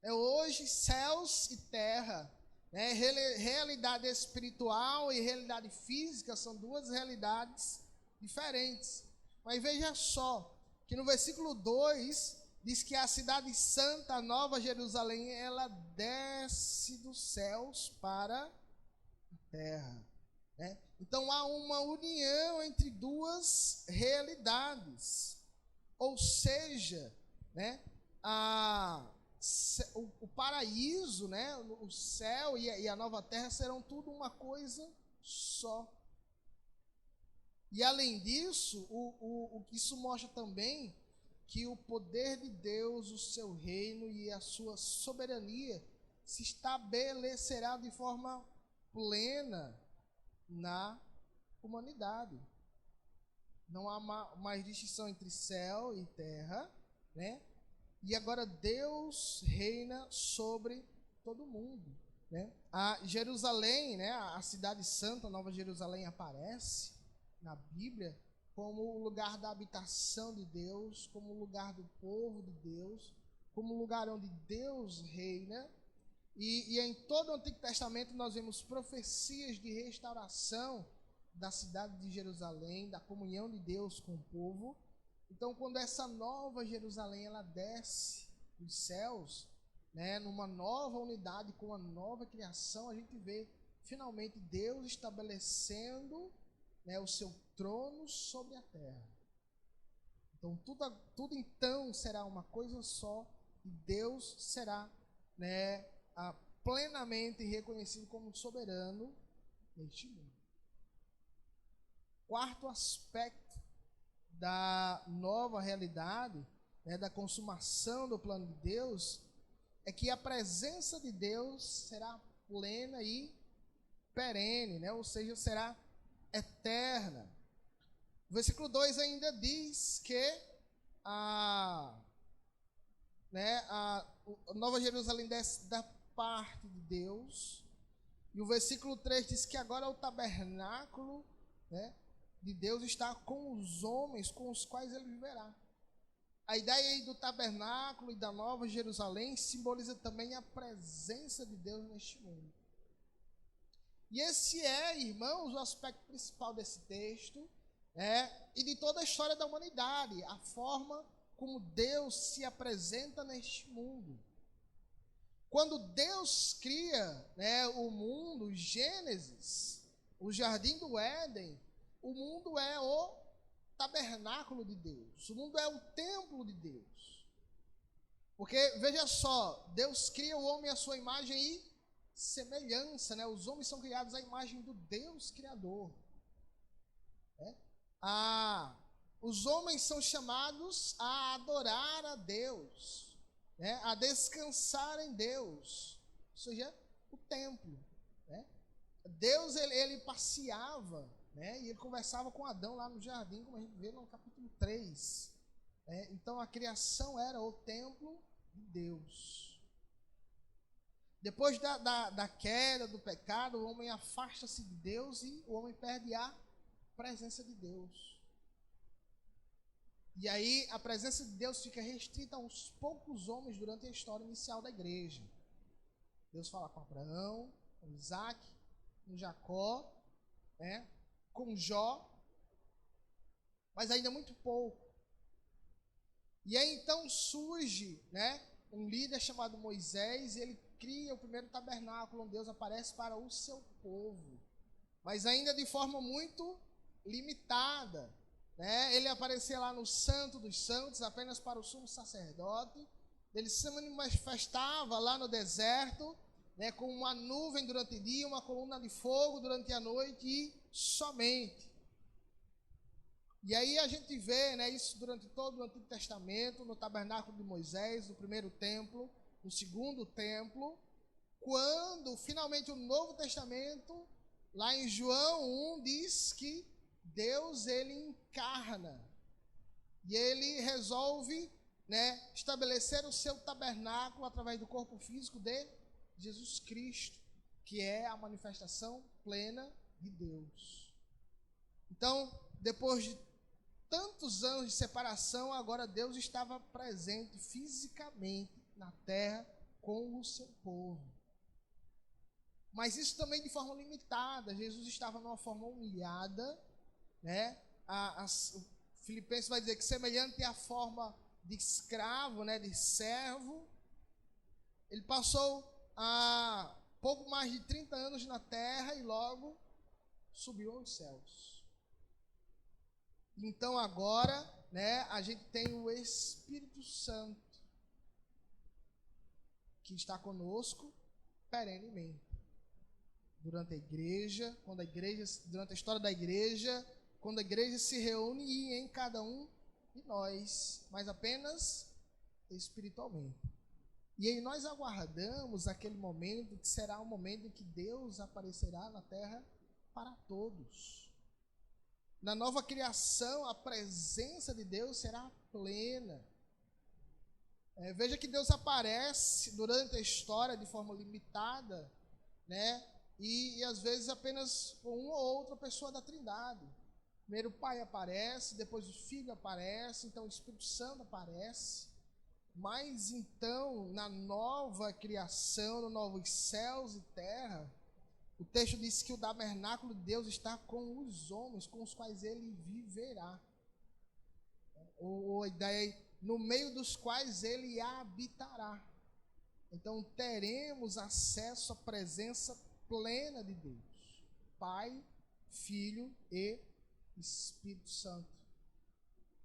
Hoje, céus e terra, né, realidade espiritual e realidade física são duas realidades diferentes. Mas veja só, que no versículo 2 diz que a cidade santa, a Nova Jerusalém, ela desce dos céus para a terra, né? Então há uma união entre duas realidades. Ou seja, né, o paraíso, né, o céu e a nova terra serão tudo uma coisa só. E além disso, o que isso mostra também que o poder de Deus, o seu reino e a sua soberania se estabelecerá de forma plena na humanidade. Não há mais distinção entre céu e terra, né? E agora Deus reina sobre todo mundo, né? A Jerusalém, né, a cidade santa, a Nova Jerusalém, aparece na Bíblia como o lugar da habitação de Deus, como o lugar do povo de Deus, como o lugar onde Deus reina. E em todo o Antigo Testamento nós vemos profecias de restauração da cidade de Jerusalém, da comunhão de Deus com o povo. Então, quando essa nova Jerusalém ela desce dos céus, né, numa nova unidade, com uma nova criação, a gente vê finalmente Deus estabelecendo, né, o seu trono sobre a terra. Então tudo então será uma coisa só e Deus será, né, plenamente reconhecido como soberano neste mundo. Quarto aspecto da nova realidade, né, da consumação do plano de Deus, é que a presença de Deus será plena e perene, né? Ou seja, será eterna. O versículo 2 ainda diz que a Nova Jerusalém desce da parte de Deus. E o versículo 3 diz que agora o tabernáculo, né, de Deus está com os homens com os quais ele viverá. A ideia aí do tabernáculo e da Nova Jerusalém simboliza também a presença de Deus neste mundo. E esse é, irmãos, o aspecto principal desse texto, e de toda a história da humanidade, a forma como Deus se apresenta neste mundo. Quando Deus cria, né, o mundo, Gênesis, o jardim do Éden, o mundo é o tabernáculo de Deus, o mundo é o templo de Deus. Porque, veja só, Deus cria o homem à sua imagem e semelhança, né? Os homens são criados à imagem do Deus Criador. Os homens são chamados a adorar a Deus, né? A descansar em Deus, ou seja, o templo, né? Deus, ele passeava, né? E ele conversava com Adão lá no jardim, como a gente vê no capítulo 3. Então a criação era o templo de Deus. Depois da queda, do pecado, o homem afasta-se de Deus e o homem perde a presença de Deus. E aí a presença de Deus fica restrita a uns poucos homens durante a história inicial da igreja. Deus fala com Abraão, com Isaac, com Jacó, né, com Jó, mas ainda muito pouco. E aí então surge, né, um líder chamado Moisés, e ele cria o primeiro tabernáculo onde Deus aparece para o seu povo, mas ainda de forma muito limitada, né? Ele aparecia lá no Santo dos Santos apenas para o sumo sacerdote. Ele se manifestava lá no deserto, né, com uma nuvem durante o dia, uma coluna de fogo durante a noite e somente. E aí a gente vê, né, isso durante todo o Antigo Testamento, no tabernáculo de Moisés, no primeiro templo, no segundo templo, quando finalmente o Novo Testamento, lá em João 1, diz que Deus, ele encarna e ele resolve, né, estabelecer o seu tabernáculo através do corpo físico de Jesus Cristo, que é a manifestação plena de Deus. Então, depois de tantos anos de separação, agora Deus estava presente fisicamente na terra com o seu povo. Mas isso também de forma limitada. Jesus estava numa forma humilhada, né? Filipenses vai dizer que semelhante à forma de escravo, né, de servo, ele passou pouco mais de 30 anos na terra e logo subiu aos céus. Então agora, né, a gente tem o Espírito Santo que está conosco perenemente. Durante a igreja, durante a história da igreja, quando a igreja se reúne e em cada um de nós, mas apenas espiritualmente. E aí nós aguardamos aquele momento que será o momento em que Deus aparecerá na terra para todos. Na nova criação, a presença de Deus será plena. Veja que Deus aparece durante a história de forma limitada, né? E às vezes apenas com uma ou outra pessoa da Trindade. Primeiro o Pai aparece, depois o Filho aparece, então o Espírito Santo aparece. Mas então, na nova criação, no novos céus e terra, o texto diz que o tabernáculo de Deus está com os homens, com os quais ele viverá. Ou a ideia, no meio dos quais ele habitará. Então teremos acesso à presença plena de Deus, Pai, Filho e Espírito Santo,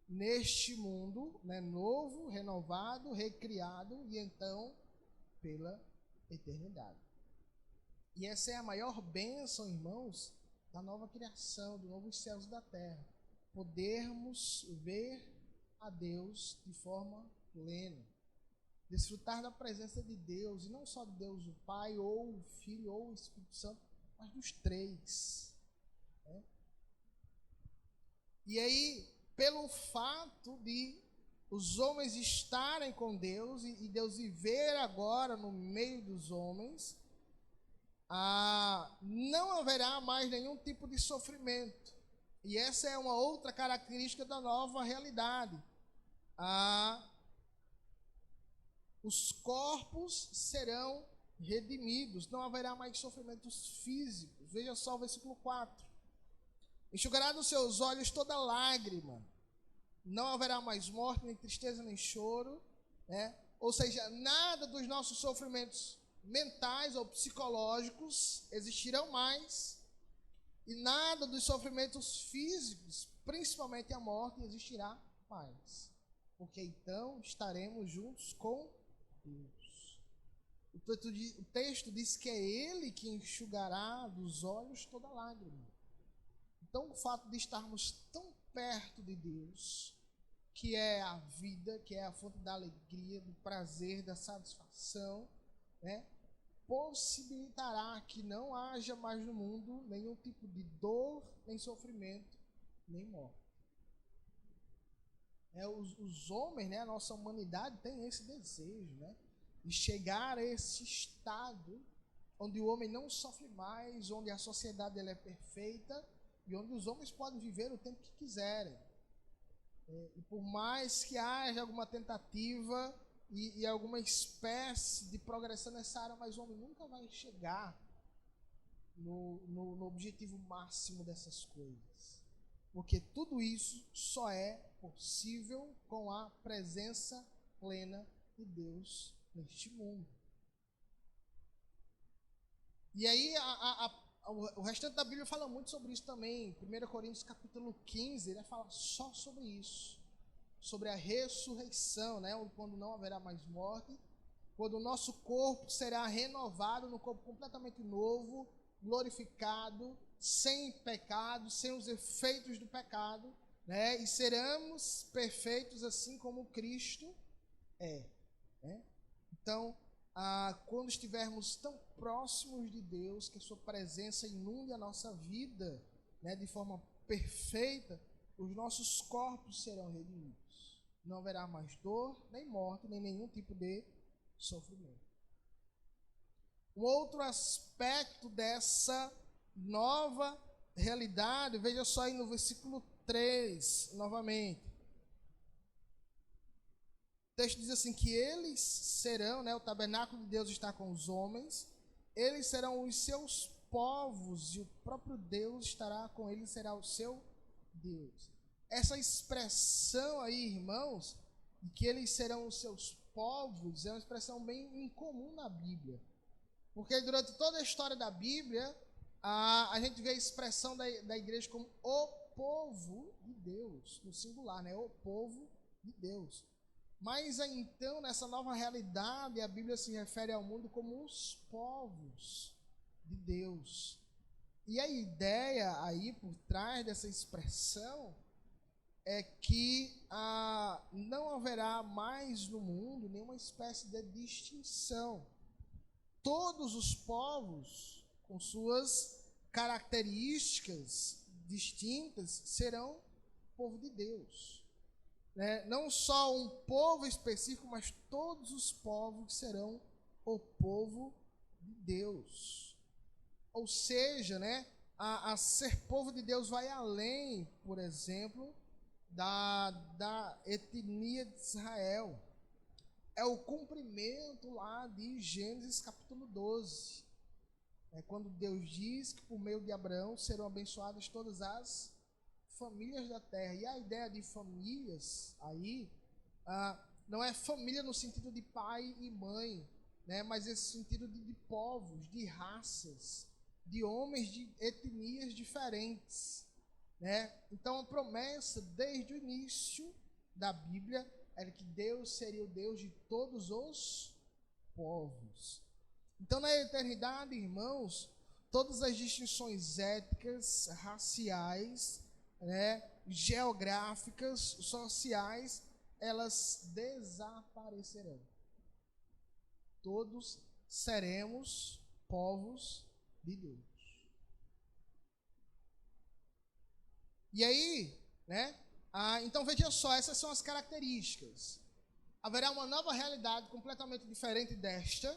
neste mundo, né, novo, renovado, recriado e então pela eternidade. E essa é a maior bênção, irmãos, da nova criação, do novo céus e da terra, podermos ver a Deus de forma plena. Desfrutar da presença de Deus, e não só de Deus o Pai, ou o Filho, ou o Espírito Santo, mas dos três. Né? E aí, pelo fato de os homens estarem com Deus, e Deus viver agora no meio dos homens, não haverá mais nenhum tipo de sofrimento. E essa é uma outra característica da nova realidade. Os corpos serão redimidos, não haverá mais sofrimentos físicos. Veja só o versículo 4. Enxugará dos seus olhos toda lágrima, não haverá mais morte, nem tristeza, nem choro, né? Ou seja, nada dos nossos sofrimentos mentais ou psicológicos existirão mais, e nada dos sofrimentos físicos, principalmente a morte, existirá mais, porque então estaremos juntos com Deus. O texto diz que é Ele que enxugará dos olhos toda lágrima. Então, o fato de estarmos tão perto de Deus, que é a vida, que é a fonte da alegria, do prazer, da satisfação, né, possibilitará que não haja mais no mundo nenhum tipo de dor, nem sofrimento, nem morte. Os homens, né, a nossa humanidade tem esse desejo, né, de chegar a esse estado onde o homem não sofre mais, onde a sociedade ela é perfeita e onde os homens podem viver o tempo que quiserem. E por mais que haja alguma tentativa e alguma espécie de progressão nessa área, mas o homem nunca vai chegar no objetivo máximo dessas coisas. Porque tudo isso só é possível com a presença plena de Deus neste mundo. E aí o restante da Bíblia fala muito sobre isso também. 1 Coríntios capítulo 15, ele fala só sobre isso. Sobre a ressurreição, né? Quando não haverá mais morte. Quando o nosso corpo será renovado, num corpo completamente novo, glorificado, sem pecado, sem os efeitos do pecado, né? E seremos perfeitos assim como Cristo é. Né? Então, quando estivermos tão próximos de Deus, que a sua presença inunde a nossa vida, né, de forma perfeita, os nossos corpos serão redimidos. Não haverá mais dor, nem morte, nem nenhum tipo de sofrimento. Um outro aspecto dessa nova realidade, veja só aí no versículo 3, novamente. O texto diz assim, que eles serão, né, o tabernáculo de Deus está com os homens, eles serão os seus povos, e o próprio Deus estará com eles, será o seu Deus. Essa expressão aí, irmãos, de que eles serão os seus povos, é uma expressão bem incomum na Bíblia. Porque durante toda a história da Bíblia, a gente vê a expressão da igreja como o povo de Deus, no singular, né? O povo de Deus. Mas então, nessa nova realidade, a Bíblia se refere ao mundo como os povos de Deus. E a ideia aí por trás dessa expressão é que não haverá mais no mundo nenhuma espécie de distinção. Todos os povos, com suas características distintas, serão povo de Deus. Né? Não só um povo específico, mas todos os povos serão o povo de Deus. Ou seja, né, a ser povo de Deus vai além, por exemplo, da etnia de Israel. É o cumprimento lá de Gênesis capítulo 12. É quando Deus diz que por meio de Abraão serão abençoadas todas as famílias da terra. E a ideia de famílias aí não é família no sentido de pai e mãe, né, mas esse sentido de povos, de raças, de homens de etnias diferentes. Né? Então a promessa desde o início da Bíblia era que Deus seria o Deus de todos os povos. Então na eternidade, irmãos, todas as distinções étnicas, raciais, né, geográficas, sociais, elas desaparecerão. Todos seremos povos de Deus. E aí, né? Então veja só, essas são as características. Haverá uma nova realidade completamente diferente desta.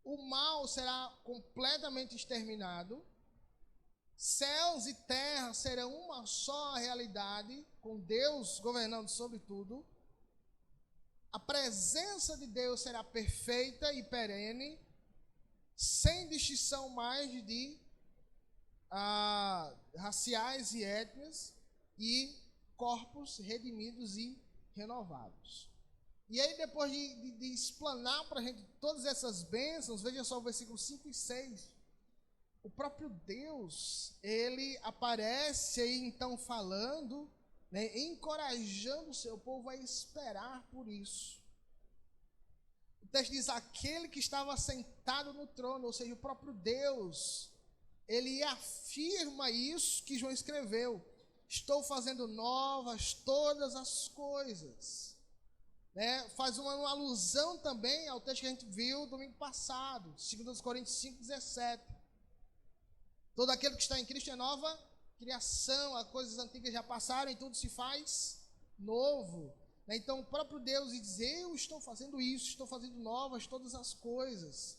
O mal será completamente exterminado. Céus e terra serão uma só realidade, com Deus governando sobre tudo. A presença de Deus será perfeita e perene, sem distinção mais de raciais e étnias, e corpos redimidos e renovados. E aí, depois de explanar para a gente todas essas bênçãos, veja só o versículo 5 e 6. O próprio Deus, ele aparece aí então falando, né, encorajando o seu povo a esperar por isso. O texto diz: aquele que estava sentado no trono, ou seja, o próprio Deus, ele afirma isso que João escreveu: estou fazendo novas todas as coisas. Né? Faz uma alusão também ao texto que a gente viu domingo passado, 2 Coríntios 5,17. Todo aquele que está em Cristo é nova criação, as coisas antigas já passaram e tudo se faz novo. Então o próprio Deus diz: eu estou fazendo isso, estou fazendo novas todas as coisas.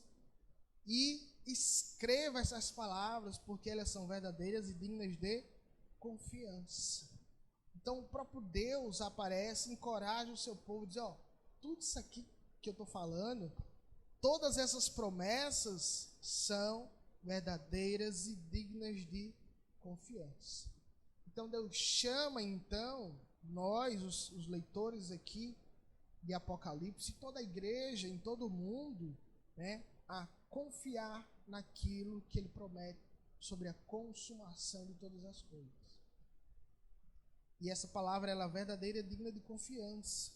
E escreva essas palavras, porque elas são verdadeiras e dignas de confiança. Então o próprio Deus aparece, encoraja o seu povo, diz: ó, tudo isso aqui que eu estou falando, todas essas promessas são verdadeiras e dignas de confiança. Então Deus chama então nós, os leitores aqui de Apocalipse, toda a igreja em todo o mundo, né, a confiar naquilo que ele promete sobre a consumação de todas as coisas. E essa palavra, ela é verdadeira e digna de confiança.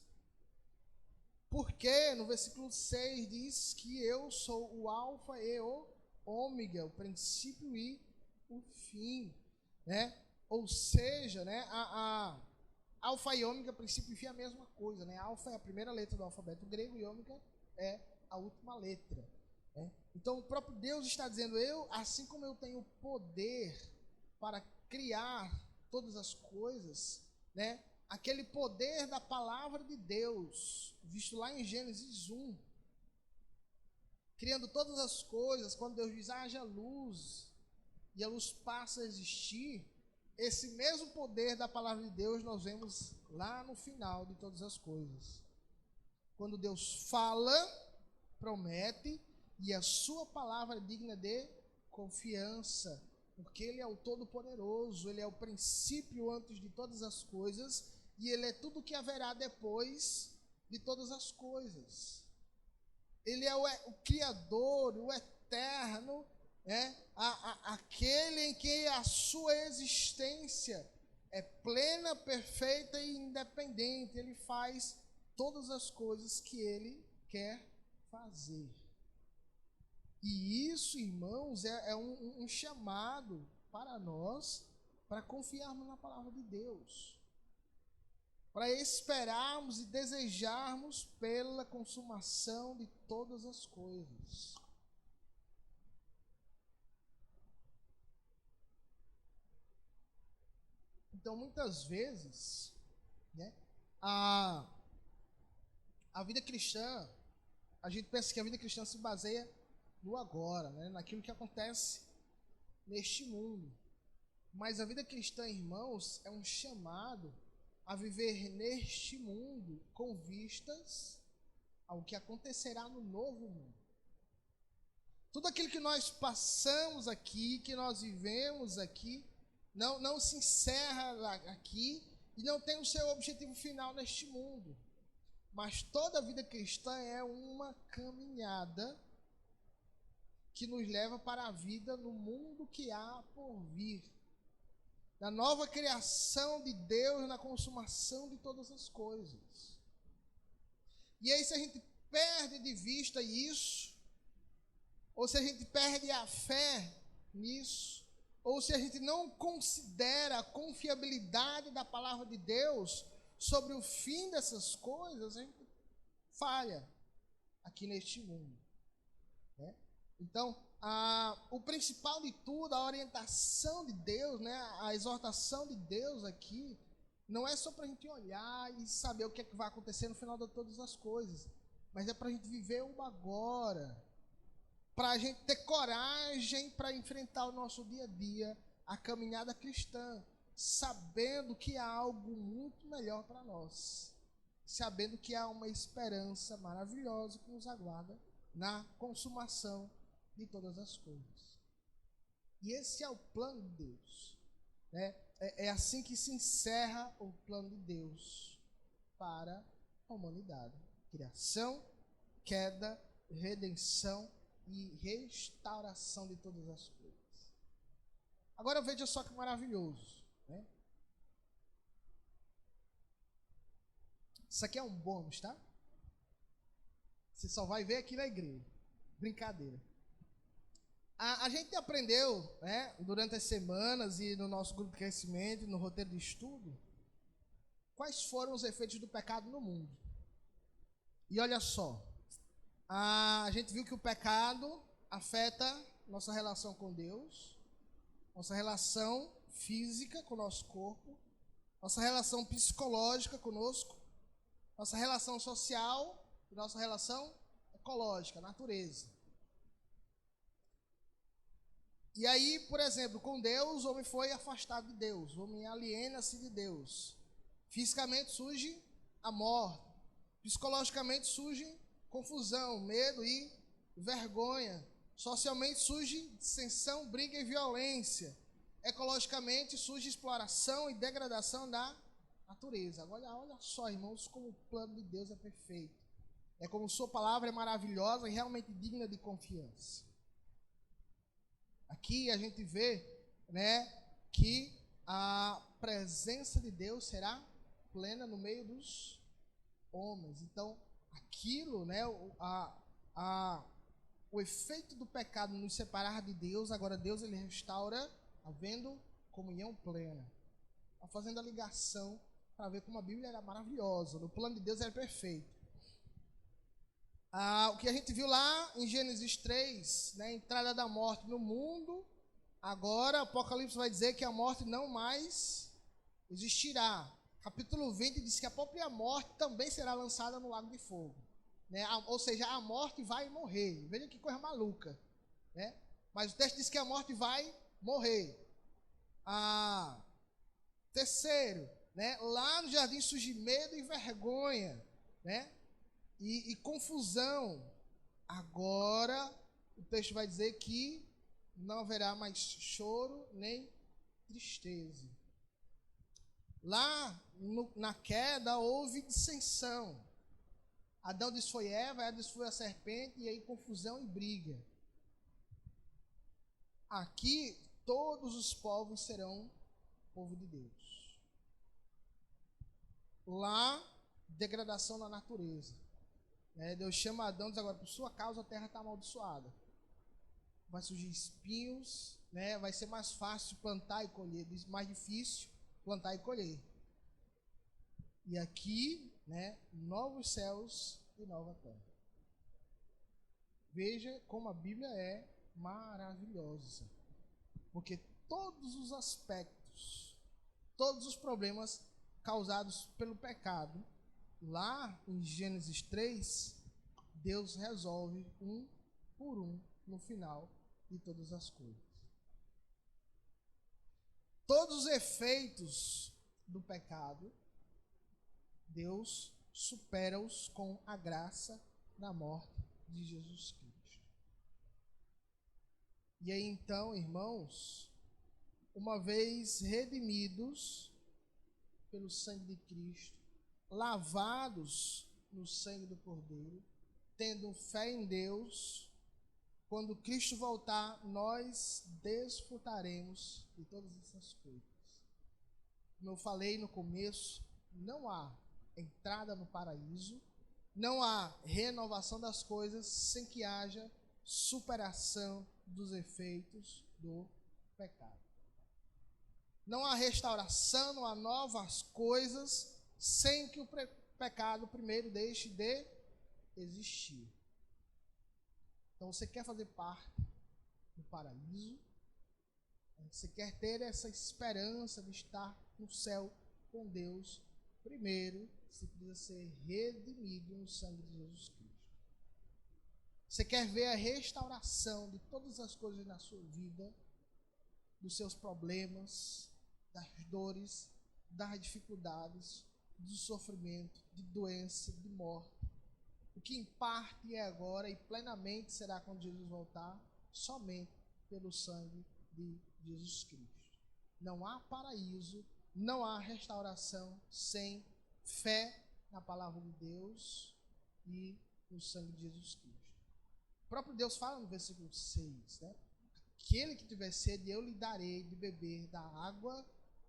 Porque no versículo 6 diz que eu sou o alfa e o ômega, o princípio e o fim, né? Ou seja, né, alfa e ômega, princípio e fim é a mesma coisa, né? Alfa é a primeira letra do alfabeto grego e ômega é a última letra, né? Então o próprio Deus está dizendo: eu, assim como eu tenho poder para criar todas as coisas, né? Aquele poder da palavra de Deus, visto lá em Gênesis 1, criando todas as coisas, quando Deus diz: haja luz, e a luz passa a existir. Esse mesmo poder da palavra de Deus nós vemos lá no final de todas as coisas. Quando Deus fala, promete, e a sua palavra é digna de confiança, porque ele é o Todo-Poderoso, ele é o princípio antes de todas as coisas, e ele é tudo que haverá depois de todas as coisas. Ele é o Criador, o Eterno, né? Aquele em que a sua existência é plena, perfeita e independente. Ele faz todas as coisas que ele quer fazer. E isso, irmãos, é um chamado para nós, para confiarmos na palavra de Deus, para esperarmos e desejarmos pela consumação de todas as coisas. Então, muitas vezes, né, a vida cristã, a gente pensa que a vida cristã se baseia no agora, né, naquilo que acontece neste mundo. Mas a vida cristã, irmãos, é um chamado a viver neste mundo com vistas ao que acontecerá no novo mundo. Tudo aquilo que nós passamos aqui, que nós vivemos aqui, não se encerra aqui e não tem o seu objetivo final neste mundo. Mas toda a vida cristã é uma caminhada que nos leva para a vida no mundo que há por vir, na nova criação de Deus, na consumação de todas as coisas. E aí, se a gente perde de vista isso, ou se a gente perde a fé nisso, ou se a gente não considera a confiabilidade da palavra de Deus sobre o fim dessas coisas, a gente falha aqui neste mundo, né? Então, o principal de tudo, a orientação de Deus, né, a exortação de Deus aqui, não é só para a gente olhar e saber o que é que vai acontecer no final de todas as coisas, mas é para a gente viver o agora, para a gente ter coragem para enfrentar o nosso dia a dia, a caminhada cristã, sabendo que há algo muito melhor para nós, sabendo que há uma esperança maravilhosa que nos aguarda na consumação de todas as coisas. E esse é o plano de Deus, né? É assim que se encerra o plano de Deus para a humanidade: criação, queda, redenção e restauração de todas as coisas. Agora veja só que maravilhoso, né? Isso aqui é um bônus, tá? Você só vai ver aqui na igreja. Brincadeira. A gente aprendeu, né, durante as semanas e no nosso grupo de crescimento, no roteiro de estudo, quais foram os efeitos do pecado no mundo. E olha só, a gente viu que o pecado afeta nossa relação com Deus, nossa relação física com o nosso corpo, nossa relação psicológica conosco, nossa relação social e nossa relação ecológica, natureza. E aí, por exemplo, com Deus, o homem foi afastado de Deus, o homem aliena-se de Deus. Fisicamente surge a morte, psicologicamente surge confusão, medo e vergonha. Socialmente surge dissensão, briga e violência. Ecologicamente surge exploração e degradação da natureza. Agora, olha só, irmãos, como o plano de Deus é perfeito. É como sua palavra é maravilhosa e realmente digna de confiança. Aqui a gente vê, né, que a presença de Deus será plena no meio dos homens. Então, aquilo, né, o efeito do pecado nos separar de Deus, agora Deus ele restaura, havendo comunhão plena. Está fazendo a ligação para ver como a Bíblia era maravilhosa, no plano de Deus era perfeito. O que a gente viu lá em Gênesis 3, né, a entrada da morte no mundo, agora Apocalipse vai dizer que a morte não mais existirá. Capítulo 20 diz que a própria morte também será lançada no lago de fogo, né? Ou seja, a morte vai morrer. Veja que coisa maluca, né? Mas o texto diz que a morte vai morrer. Terceiro, né, lá no jardim surge medo e vergonha, né? E confusão. Agora o texto vai dizer que não haverá mais choro nem tristeza. Lá na queda houve dissensão. Adão desfoi Eva, Eva desfoi a serpente, e aí confusão e briga. Aqui todos os povos serão povo de Deus. Lá, degradação da natureza. Deus chama Adão e diz: agora, por sua causa a terra está amaldiçoada. Vai surgir espinhos, né? Vai ser mais fácil plantar e colher, mais difícil plantar e colher. E aqui, né, novos céus e nova terra. Veja como a Bíblia é maravilhosa. Porque todos os aspectos, todos os problemas causados pelo pecado, lá em Gênesis 3, Deus resolve um por um no final de todas as coisas. Todos os efeitos do pecado, Deus supera-os com a graça da morte de Jesus Cristo. E aí então, irmãos, uma vez redimidos pelo sangue de Cristo, lavados no sangue do Cordeiro, tendo fé em Deus, quando Cristo voltar, nós desfrutaremos de todas essas coisas. Como eu falei no começo, não há entrada no paraíso, não há renovação das coisas sem que haja superação dos efeitos do pecado. Não há restauração, não há novas coisas, sem que o pecado primeiro deixe de existir. Então você quer fazer parte do paraíso? Você quer ter essa esperança de estar no céu com Deus? Primeiro, você precisa ser redimido no sangue de Jesus Cristo. Você quer ver a restauração de todas as coisas na sua vida, dos seus problemas, das dores, das dificuldades, do sofrimento, de doença, de morte. O que em parte é agora e plenamente será quando Jesus voltar, somente pelo sangue de Jesus Cristo. Não há paraíso, não há restauração sem fé na palavra de Deus e no sangue de Jesus Cristo. O próprio Deus fala no versículo 6, né? Aquele que tiver sede, eu lhe darei de beber da água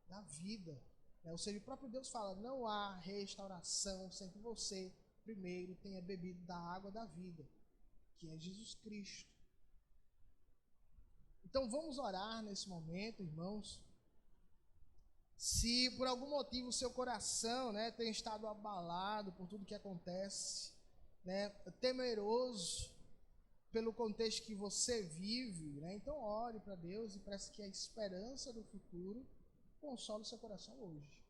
da vida. Ou seja, o próprio Deus fala, não há restauração sem que você primeiro tenha bebido da água da vida, que é Jesus Cristo. Então vamos orar nesse momento, irmãos. Se por algum motivo o seu coração, né, tem estado abalado por tudo que acontece, né, temeroso pelo contexto que você vive, né, então ore para Deus e peça que a esperança do futuro console o seu coração hoje.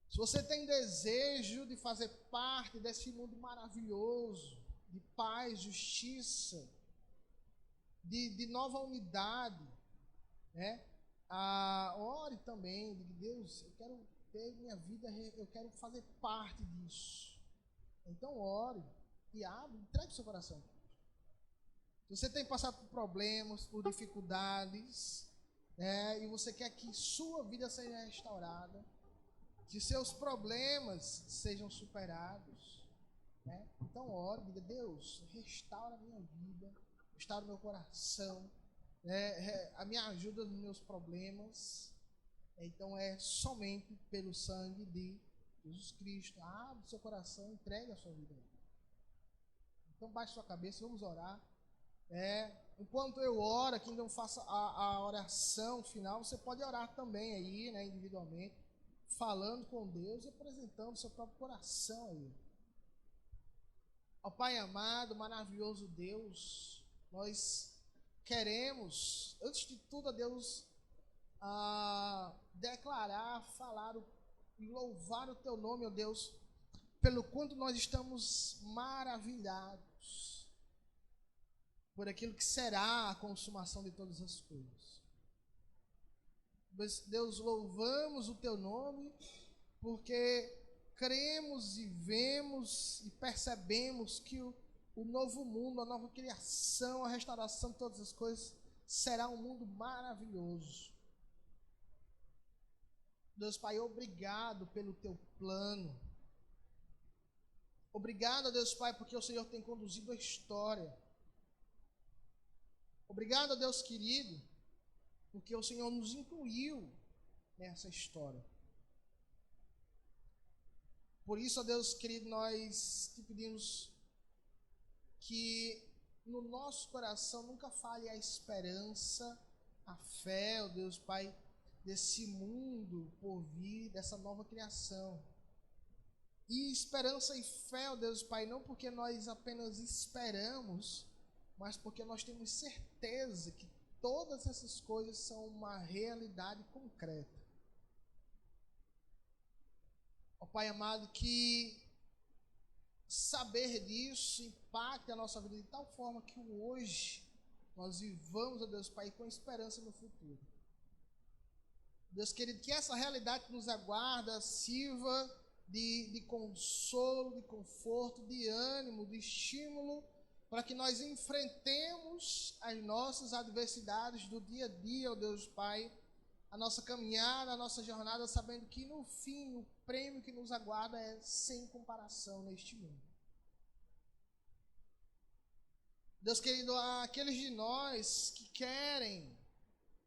Se você tem desejo de fazer parte desse mundo maravilhoso, de paz, justiça, de nova unidade, né? Ore também, diga, Deus, eu quero ter minha vida, eu quero fazer parte disso. Então ore e abre, entregue o seu coração. Se você tem passado por problemas, por dificuldades, né, e você quer que sua vida seja restaurada, que seus problemas sejam superados, né? Então ore, diga, Deus, restaura a minha vida, restaura o meu coração, né? A minha ajuda nos meus problemas. Então é somente pelo sangue de Jesus Cristo. Abre o seu coração, entregue a sua vida. Então baixe sua cabeça, vamos orar. Enquanto eu oro, aqui não faço a oração final, você pode orar também aí, né, individualmente, falando com Deus e apresentando o seu próprio coração aí. Ó Pai amado, maravilhoso Deus, nós queremos, antes de tudo, a Deus, declarar, falar e louvar o Teu nome, ó Deus, pelo quanto nós estamos maravilhados por aquilo que será a consumação de todas as coisas. Deus, louvamos o Teu nome, porque cremos e vemos e percebemos que o novo mundo, a nova criação, a restauração de todas as coisas, será um mundo maravilhoso. Deus Pai, obrigado pelo Teu plano. Obrigado, Deus Pai, porque o Senhor tem conduzido a história. Obrigado, Deus querido, porque o Senhor nos incluiu nessa história. Por isso, ó Deus querido, nós te pedimos que no nosso coração nunca falhe a esperança, a fé, ó Deus Pai, desse mundo por vir, dessa nova criação. E esperança e fé, ó Deus Pai, não porque nós apenas esperamos, mas porque nós temos certeza que todas essas coisas são uma realidade concreta. Ó Pai amado, que saber disso impacte a nossa vida de tal forma que hoje nós vivamos, ó Deus Pai, com esperança no futuro. Deus querido, que essa realidade que nos aguarda sirva de consolo, de conforto, de ânimo, de estímulo, para que nós enfrentemos as nossas adversidades do dia a dia, ó Deus Pai, a nossa caminhada, a nossa jornada, sabendo que no fim o prêmio que nos aguarda é sem comparação neste mundo. Deus querido, aqueles de nós que querem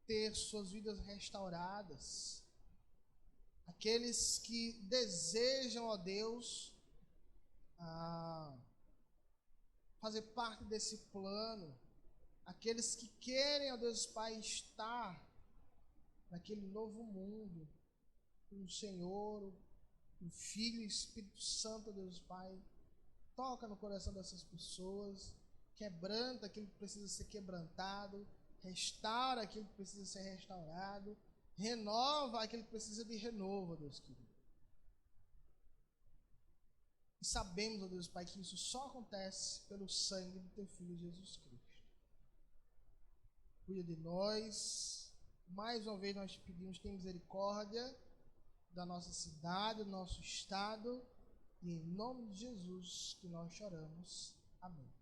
ter suas vidas restauradas, aqueles que desejam, ó Deus, fazer parte desse plano, aqueles que querem, ó Deus Pai, estar naquele novo mundo. O Senhor, o Filho e o Espírito Santo, Deus Pai, toca no coração dessas pessoas, quebranta aquilo que precisa ser quebrantado, restaura aquilo que precisa ser restaurado, renova aquilo que precisa de renovo, Deus querido. E sabemos, ó Deus Pai, que isso só acontece pelo sangue do Teu Filho Jesus Cristo. Cuida de nós. Mais uma vez nós te pedimos, tem misericórdia da nossa cidade, do nosso estado. E em nome de Jesus que nós choramos. Amém.